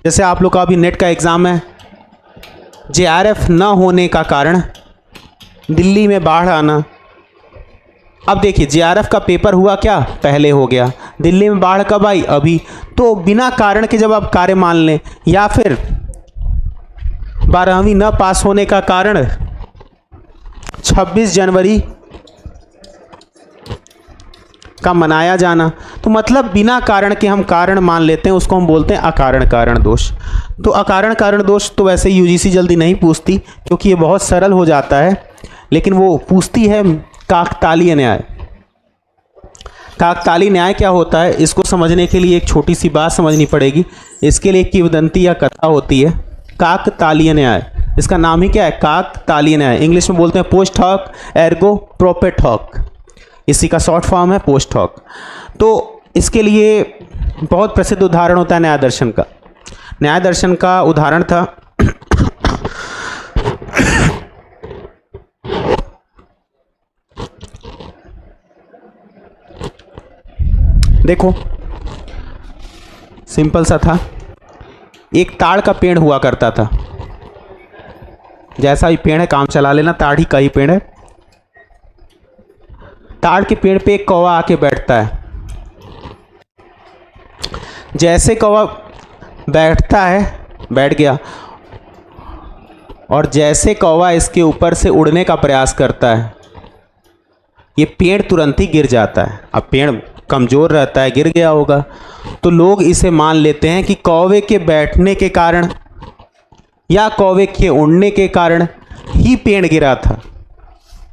जैसे आप लोग का अभी नेट का एग्ज़ाम है, JRF न होने का कारण दिल्ली में बाढ़ आना। अब देखिए, JRF का पेपर हुआ क्या? पहले हो गया। दिल्ली में बाढ़ कब आई? अभी। तो बिना कारण के जब आप कार्य मान लें, या फिर 12वीं न पास होने का कारण 26 जनवरी का मनाया जाना, तो मतलब बिना कारण के हम कारण मान लेते हैं, उसको हम बोलते हैं अकारण कारण दोष। तो अकारण कारण दोष तो वैसे UGC जल्दी नहीं पूछती क्योंकि ये बहुत सरल हो जाता है, लेकिन वो पूछती है काकतालीय न्याय। काकतालीय न्याय क्या होता है, इसको समझने के लिए एक छोटी सी बात समझनी पड़ेगी। इसके लिए एक किंवदंती या कथा होती है, काकतालीय न्याय। इसका नाम ही क्या है? काकतालीय न्याय। इंग्लिश में बोलते हैं post hoc ergo propter hoc, इसी का शॉर्ट फॉर्म है पोस्ट हॉक। तो इसके लिए बहुत प्रसिद्ध उदाहरण होता है न्याय दर्शन का। न्याय दर्शन का उदाहरण था देखो, सिंपल सा था। एक ताड़ का पेड़ हुआ करता था, जैसा भी पेड़ है काम चला लेना, ताड़ ही का ही पेड़ है। ताड़ के पेड़ पे एक कौवा आके बैठता है। जैसे कौवा बैठता है, बैठ गया, और जैसे कौवा इसके ऊपर से उड़ने का प्रयास करता है, ये पेड़ तुरंत ही गिर जाता है। अब पेड़ कमज़ोर रहता है, गिर गया होगा, तो लोग इसे मान लेते हैं कि कौवे के बैठने के कारण या कौवे के उड़ने के कारण ही पेड़ गिरा था।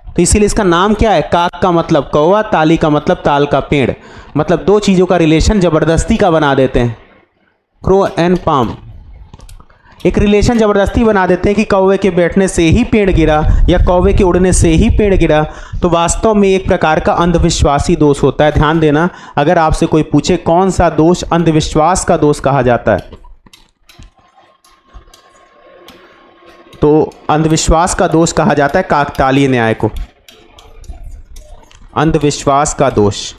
तो इसीलिए इसका नाम क्या है? काक का मतलब कौवा, ताली का मतलब ताल का पेड़। मतलब दो चीज़ों का रिलेशन ज़बरदस्ती का बना देते हैं। क्रो एंड पाम, एक रिलेशन ज़बरदस्ती बना देते हैं कि कौवे के बैठने से ही पेड़ गिरा या कौवे के उड़ने से ही पेड़ गिरा। तो वास्तव में एक प्रकार का अंधविश्वासी दोष होता है। ध्यान देना, अगर आपसे कोई पूछे कौन सा दोष अंधविश्वास का दोष कहा जाता है, तो अंधविश्वास का दोष कहा जाता है काकतालीय न्याय को, अंधविश्वास का दोष।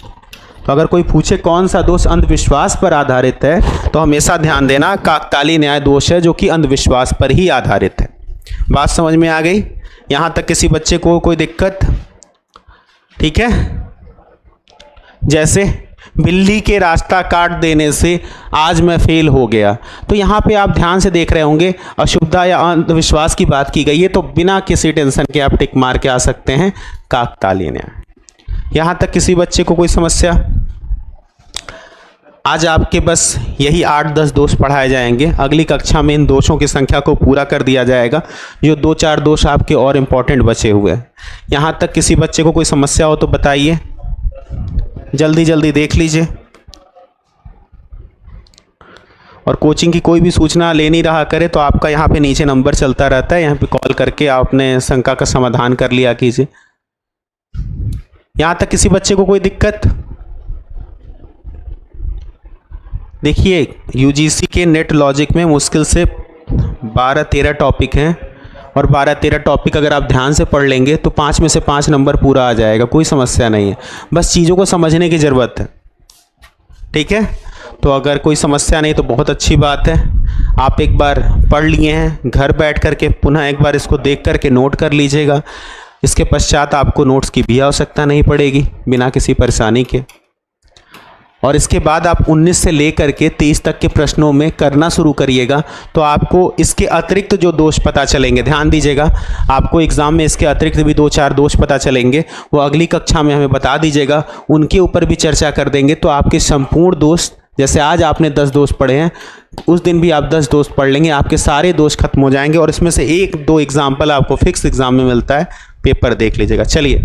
तो अगर कोई पूछे कौन सा दोष अंधविश्वास पर आधारित है, तो हमेशा ध्यान देना काकतालीय न्याय दोष है जो कि अंधविश्वास पर ही आधारित है। बात समझ में आ गई? यहाँ तक किसी बच्चे को कोई दिक्कत? ठीक है। जैसे बिल्ली के रास्ता काट देने से आज मैं फेल हो गया, तो यहाँ पे आप ध्यान से देख रहे होंगे अशुभता या अंधविश्वास की बात की गई है, तो बिना किसी टेंशन के आप टिक मार के आ सकते हैं काकतालीय न्याय। यहाँ तक किसी बच्चे को कोई समस्या? आज आपके बस यही 8-10 दोष पढ़ाए जाएंगे। अगली कक्षा में इन दोषों की संख्या को पूरा कर दिया जाएगा। जो 2-4 दोष आपके और इम्पोर्टेंट बचे हुए हैं। यहाँ तक किसी बच्चे को कोई समस्या हो तो बताइए, जल्दी जल्दी देख लीजिए। और कोचिंग की कोई भी सूचना ले नहीं रहा करे तो आपका यहाँ पे नीचे नंबर चलता रहता है, यहाँ पे कॉल करके आप अपने शंका का समाधान कर लिया कीजिए। यहाँ तक किसी बच्चे को कोई दिक्कत? देखिए, यूजीसी के नेट लॉजिक में मुश्किल से 12-13 टॉपिक हैं, और 12-13 टॉपिक अगर आप ध्यान से पढ़ लेंगे तो 5 में से 5 नंबर पूरा आ जाएगा, कोई समस्या नहीं है। बस चीज़ों को समझने की ज़रूरत है। ठीक है, तो अगर कोई समस्या नहीं तो बहुत अच्छी बात है। आप एक बार पढ़ लिए हैं, घर बैठ कर के पुनः एक बार इसको देख कर के नोट कर लीजिएगा। इसके पश्चात आपको नोट्स की भी आवश्यकता नहीं पड़ेगी बिना किसी परेशानी के। और इसके बाद आप 19 से लेकर के 23 तक के प्रश्नों में करना शुरू करिएगा, तो आपको इसके अतिरिक्त जो दोष पता चलेंगे, ध्यान दीजिएगा, आपको एग्ज़ाम में इसके अतिरिक्त भी 2-4 दोष पता चलेंगे, वो अगली कक्षा में हमें बता दीजिएगा, उनके ऊपर भी चर्चा कर देंगे। तो आपके संपूर्ण दोष, जैसे आज आपने 10 दोष पढ़े हैं, उस दिन भी आप 10 दोष पढ़ लेंगे, आपके सारे दोष खत्म हो जाएंगे। और इसमें से 1-2 एग्जाम्पल आपको फिक्स एग्जाम में मिलता है, पेपर देख लीजिएगा। चलिए,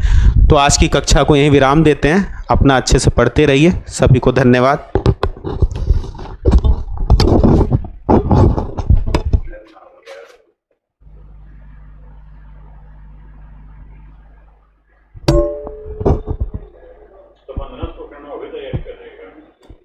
तो आज की कक्षा को यहीं विराम देते हैं। अपना अच्छे से पढ़ते रहिए। सभी को धन्यवाद।